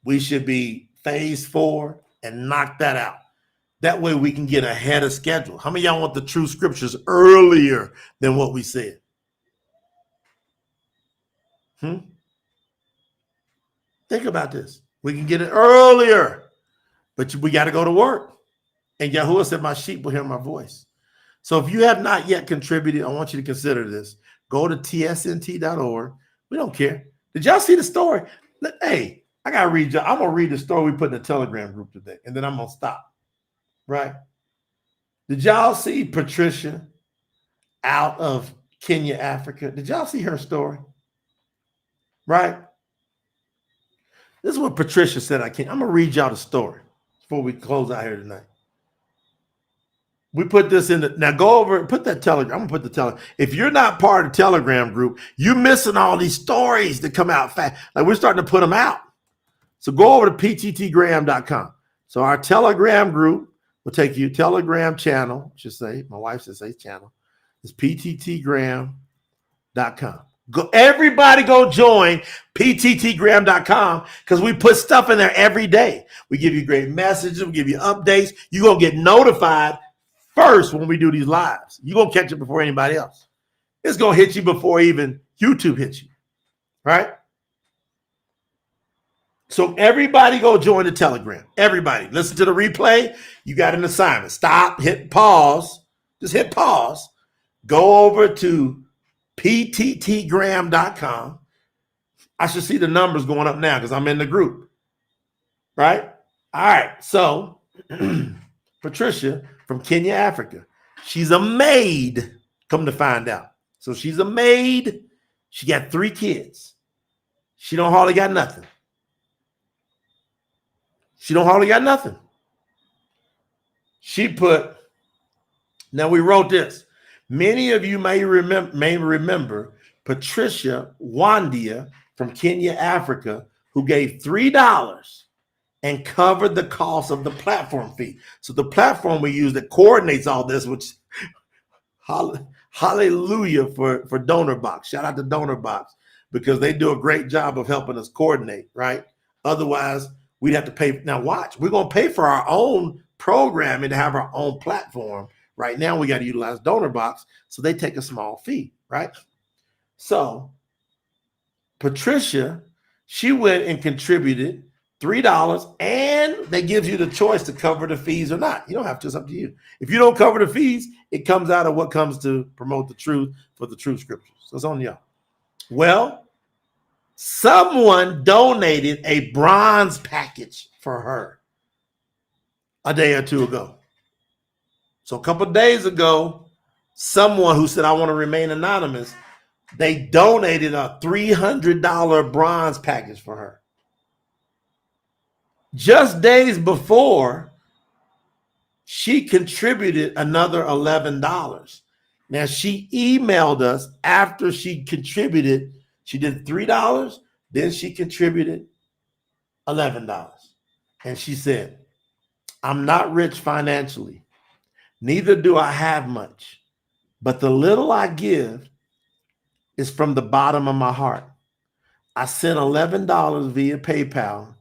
We should be phase 4 and knock that out. That way we can get ahead of schedule. How many of y'all want the true scriptures earlier than what we said? Think about this. We can get it earlier. But we got to go to work. And Yahuwah said, my sheep will hear my voice. So if you have not yet contributed, I want you to consider this. Go to tsnt.org. We don't care. Did y'all see the story? Hey, I got to read. I'm going to read the story we put in the Telegram group today. And then I'm going to stop. right? Did y'all see Patricia out of Kenya, Africa? Did y'all see her story? Right? This is what Patricia said. I'm going to read y'all the story before we close out here tonight. We put this in the, now go over and put that Telegram. I'm going to put the Telegram. If you're not part of the Telegram group, you're missing all these stories that come out fast. Like we're starting to put them out. So go over to pttgraham.com. So our Telegram group will take you, Telegram channel, I should say, my wife should say channel, it's pttgraham.com. Go, everybody go join pttgraham.com because we put stuff in there every day. We give you great messages. We give you updates. You're going to get notified first when we do these lives. You're going to catch it before anybody else. It's going to hit you before even YouTube hits you, right? So everybody go join the Telegram. Everybody listen to the replay. You got an assignment. Stop, hit pause. Just hit pause. Go over to pttgraham.com. I should see the numbers going up now because I'm in the group, right? All right. So Patricia from Kenya, Africa, she's a maid, come to find out. So she's a maid. She got 3 kids. She don't hardly got nothing. She don't hardly got nothing. She put, now we wrote this. Many of you may remember Patricia Wandia from Kenya, Africa, who gave $3 and covered the cost of the platform fee. So the platform we use that coordinates all this, which hallelujah for DonorBox. Shout out to DonorBox because they do a great job of helping us coordinate, right? Otherwise, we'd have to pay. Now watch, we're going to pay for our own programming to have our own platform. Right now, we got to utilize DonorBox, so they take a small fee, right? So Patricia, she went and contributed $3, and they give you the choice to cover the fees or not. You don't have to, it's up to you. If you don't cover the fees, it comes out of what comes to promote the truth for the true scriptures. So it's on y'all. Well, someone donated a bronze package for her a day or two ago. So a couple of days ago, someone who said, I want to remain anonymous, they donated a $300 bronze package for her. Just days before, she contributed another $11. Now, she emailed us after she contributed. She did $3, then she contributed $11. And she said, I'm not rich financially. Neither do I have much, but the little I give is from the bottom of my heart. I sent $11 via PayPal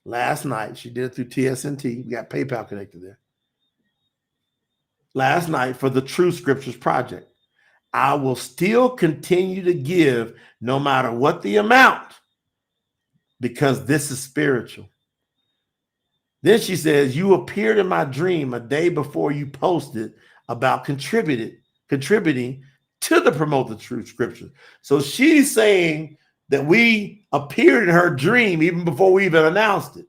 last night. She did it through TSNT. We got PayPal connected there. Last night for the True Scriptures Project. I will still continue to give no matter what the amount because this is spiritual. Then she says, you appeared in my dream a day before you posted about contributing to the Promote the True Scriptures. So she's saying that we appeared in her dream even before we even announced it.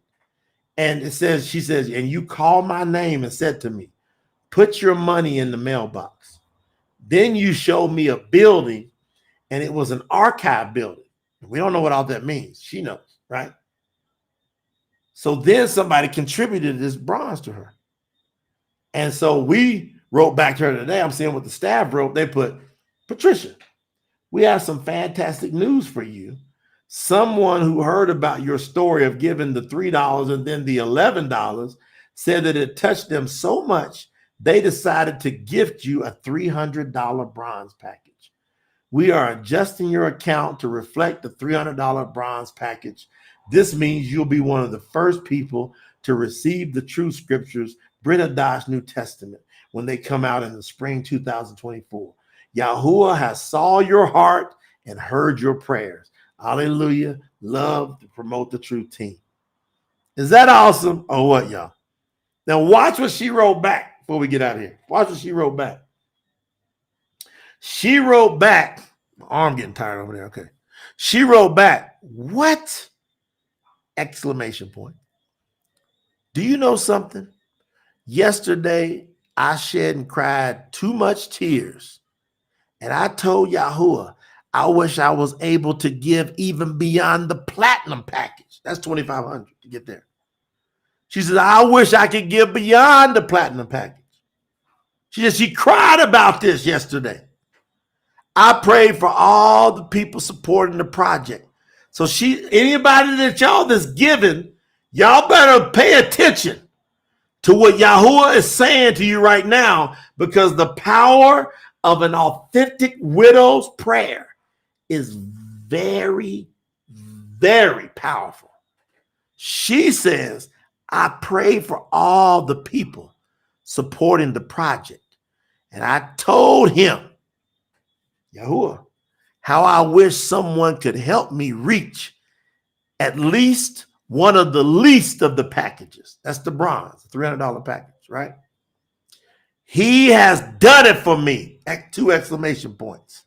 And it says, she says, and you called my name and said to me, put your money in the mailbox. Then you showed me a building, and it was an archive building. We don't know what all that means. She knows, right? So then somebody contributed this bronze to her. And so we wrote back to her today. I'm seeing what the staff wrote. They put, Patricia, we have some fantastic news for you. Someone who heard about your story of giving the $3 and then the $11 said that it touched them so much, they decided to gift you a $300 bronze package. We are adjusting your account to reflect the $300 bronze package. This means you'll be one of the first people to receive the True Scriptures, Britadosh New Testament, when they come out in the spring 2024. Yahuwah has saw your heart and heard your prayers. Hallelujah. Love to promote the truth team. Is that awesome or what, y'all? Now watch what she wrote back before we get out of here. Watch what she wrote back. She wrote back. My arm getting tired over there. Okay. She wrote back, what? Exclamation point. Do you know something? Yesterday, I shed and cried too much tears. And I told Yahuwah, I wish I was able to give even beyond the platinum package. That's $2,500 to get there. She said, I wish I could give beyond the platinum package. She cried about this yesterday. I prayed for all the people supporting the project. So anybody that y'all that's giving, y'all better pay attention to what Yahuwah is saying to you right now, because the power of an authentic widow's prayer is very, very powerful. She says, I pray for all the people supporting the project. And I told him, Yahuwah, how I wish someone could help me reach at least one of the least of the packages. That's the bronze, $300 package, right? He has done it for me. 2 exclamation points.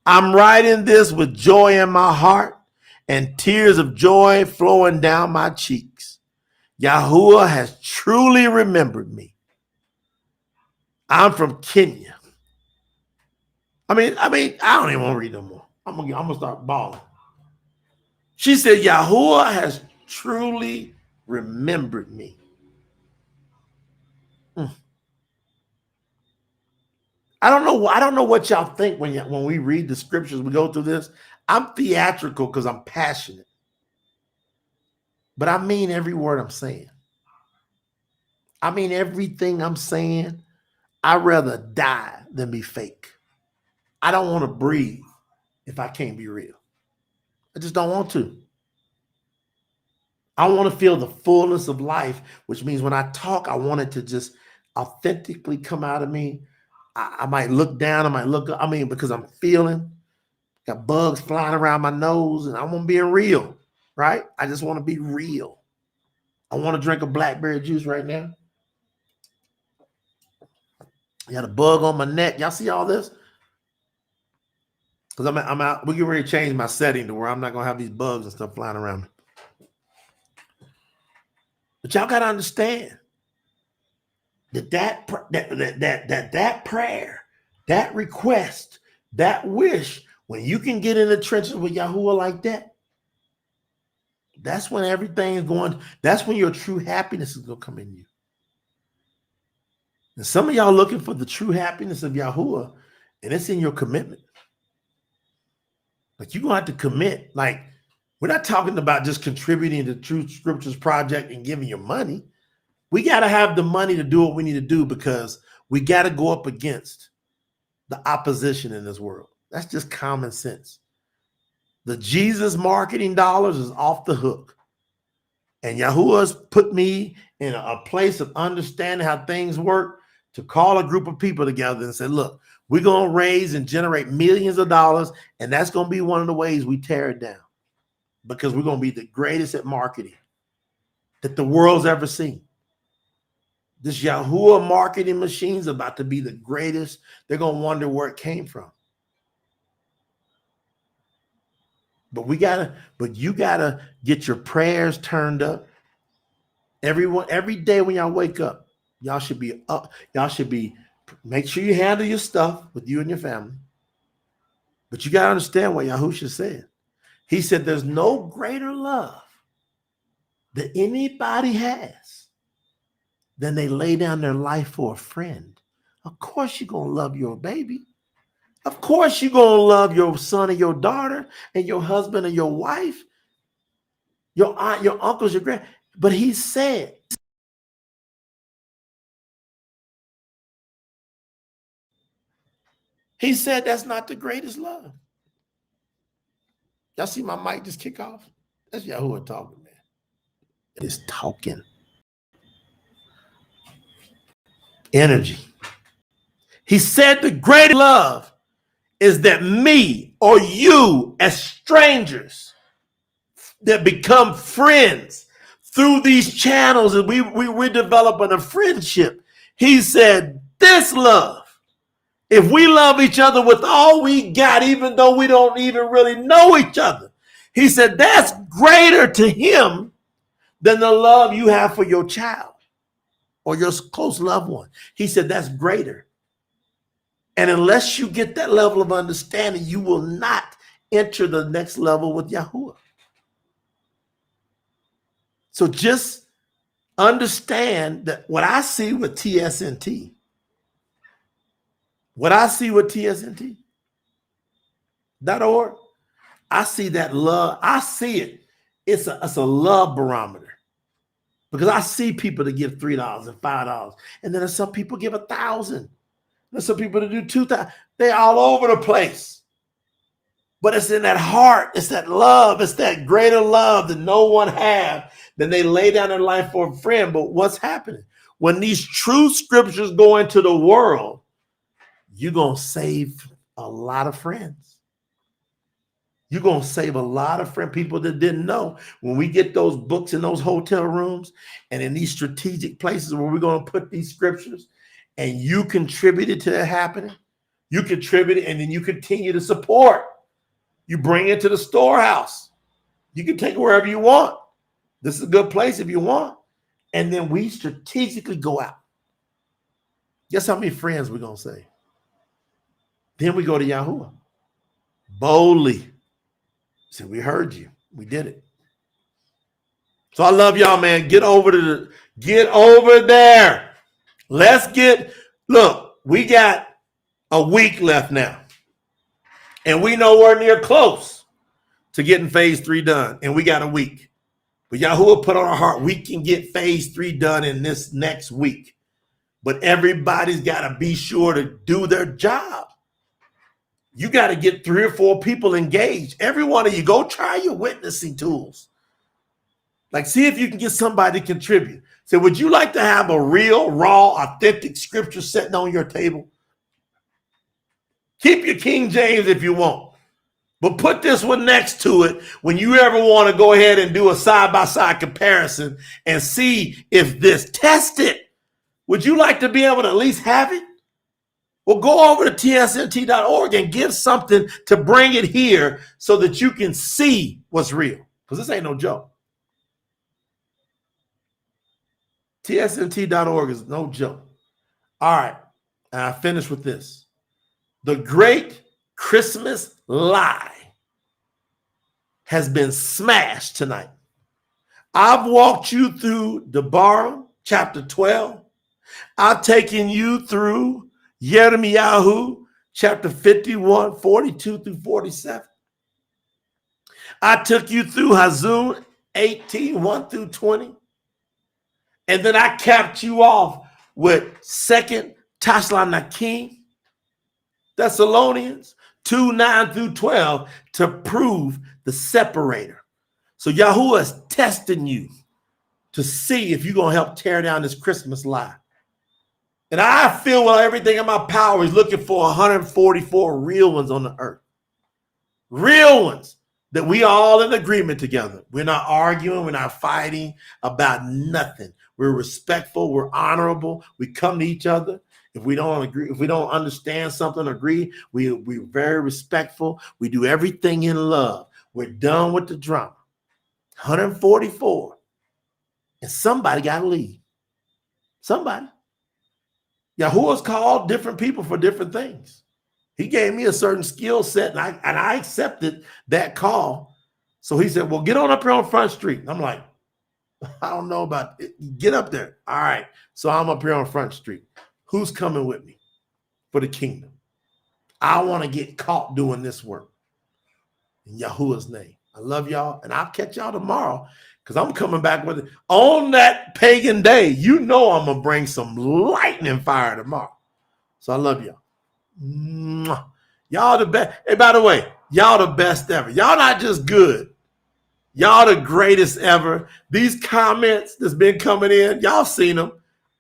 I'm writing this with joy in my heart and tears of joy flowing down my cheeks. Yahuwah has truly remembered me. I'm from Kenya. I don't even want to read no more. I'm gonna start bawling. She said, Yahuwah has truly remembered me. I don't know what y'all think when we read the scriptures, we go through this. I'm theatrical because I'm passionate. But I mean every word I'm saying. I mean everything I'm saying. I'd rather die than be fake. I don't want to breathe if I can't be real. I just don't want to. I want to feel the fullness of life, which means when I talk, I want it to just authentically come out of me. I might look down, I might look up, because I'm feeling, got bugs flying around my nose, and I want to be real, right? I just want to be real. I want to drink a blackberry juice right now. I got a bug on my neck. Y'all see all this? Because I'm out. We get ready to change my setting to where I'm not going to have these bugs and stuff flying around me. But y'all got to understand that prayer, that request, that wish, when you can get in the trenches with Yahuwah like that, that's when everything's going, that's when your true happiness is going to come in you. And some of y'all looking for the true happiness of Yahuwah, and it's in your commitment. Like, you're going to have to commit. Like, we're not talking about just contributing to True Scriptures Project and giving your money. We got to have the money to do what we need to do, because we got to go up against the opposition in this world. That's just common sense. The Jesus marketing dollars is off the hook. And Yahuwah's put me in a place of understanding how things work to call a group of people together and say, look, we're going to raise and generate millions of dollars, and that's going to be one of the ways we tear it down, because we're going to be the greatest at marketing that the world's ever seen. This Yahuwah marketing machine is about to be the greatest. They're going to wonder where it came from. But you gotta get your prayers turned up. Every day when y'all wake up, y'all should be up. Y'all should be, make sure you handle your stuff with you and your family. But you gotta understand what Yahushua said. He said, there's no greater love that anybody has than they lay down their life for a friend. Of course you're gonna love your baby. Of course you're going to love your son and your daughter and your husband and your wife, your aunt, your uncles, your grand. But he said that's not the greatest love. Y'all see my mic just kick off? That's Yahuwah talking, man. It is talking. Energy. He said the greatest love is that me or you as strangers that become friends through these channels, and we're developing a friendship. He said this love, if we love each other with all we got, even though we don't even really know each other, he said that's greater to him than the love you have for your child or your close loved one. He said that's greater. And unless you get that level of understanding, you will not enter the next level with Yahuwah. So just understand that what I see with TSNT, .org, I see that love. I see it. It's a love barometer. Because I see people that give $3 and $5. And then there's some people give $1,000. There's some people that do $2,000. They're all over the place. But it's in that heart. It's that love. It's that greater love that no one have. Then they lay down their life for a friend. But what's happening? When these true scriptures go into the world, you're going to save a lot of friends. You're going to save a lot of people that didn't know. When we get those books in those hotel rooms and in these strategic places where we're going to put these scriptures, and you contributed to it happening, you contributed, and then you continue to support. You bring it to the storehouse. You can take it wherever you want. This is a good place if you want. And then we strategically go out. Guess how many friends we're going to save? Then we go to Yahuwah. Boldly. So we heard you. We did it. So I love y'all, man. Get over there. Look, we got a week left now. And we nowhere near close to getting phase 3 done. And we got a week. But Yahuwah put on our heart, we can get phase 3 done in this next week. But everybody's got to be sure to do their job. You got to get 3 or 4 people engaged. Every one of you, go try your witnessing tools. Like, see if you can get somebody to contribute. Say, would you like to have a real, raw, authentic scripture sitting on your table? Keep your King James if you want. But put this one next to it when you ever want to go ahead and do a side-by-side comparison and see if this, test it. Would you like to be able to at least have it? Well, go over to tsnt.org and give something to bring it here so that you can see what's real. Because this ain't no joke. tsnt.org is no joke. All right. And I finish with this. The great Christmas lie has been smashed tonight. I've walked you through Deborah, chapter 12. I've taken you through Yirmiyahu, chapter 51, 42 through 47. I took you through Hazun 18, 1 through 20. And then I capped you off with 2nd Thessalonians, Thessalonians 2, 9 through 12 to prove the separator. So Yahuwah is testing you to see if you're going to help tear down this Christmas lie. And I feel well, everything in my power is looking for 144 real ones on the earth. Real ones that we are all in agreement together. We're not arguing. We're not fighting about nothing. We're respectful. We're honorable. We come to each other. If we don't agree, if we don't understand something, agree, we're very respectful. We do everything in love. We're done with the drama. 144. And somebody got to leave. Somebody. Yahuwah's called different people for different things. He gave me a certain skill set, and I accepted that call. So he said, well, get on up here on Front Street. And I'm like, I don't know about it. Get up there. All right. So I'm up here on Front Street. Who's coming with me for the kingdom? I want to get caught doing this work. In Yahuwah's name. I love y'all, and I'll catch y'all tomorrow. Because I'm coming back with it. On that pagan day, you know I'm going to bring some lightning fire tomorrow. So I love y'all. Mwah. Y'all the best. Hey, by the way, y'all the best ever. Y'all not just good. Y'all the greatest ever. These comments that's been coming in, y'all seen them.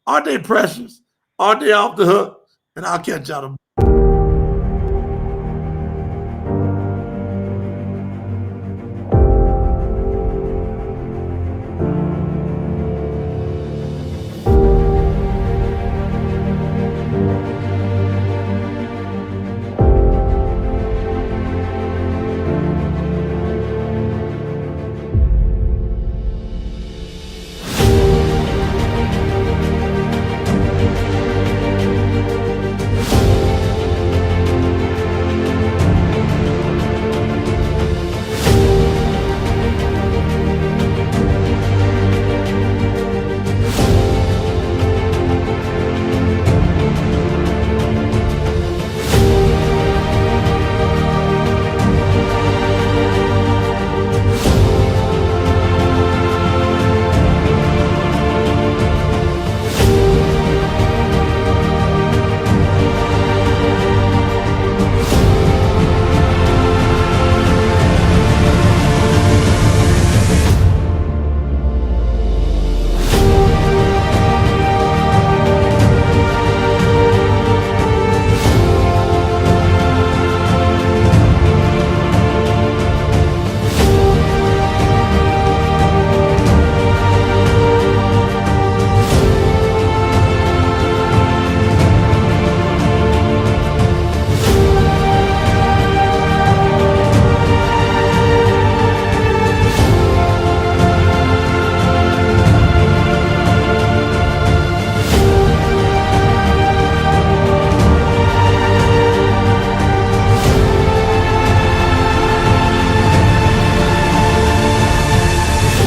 Aren't they precious? Aren't they off the hook? And I'll catch y'all tomorrow.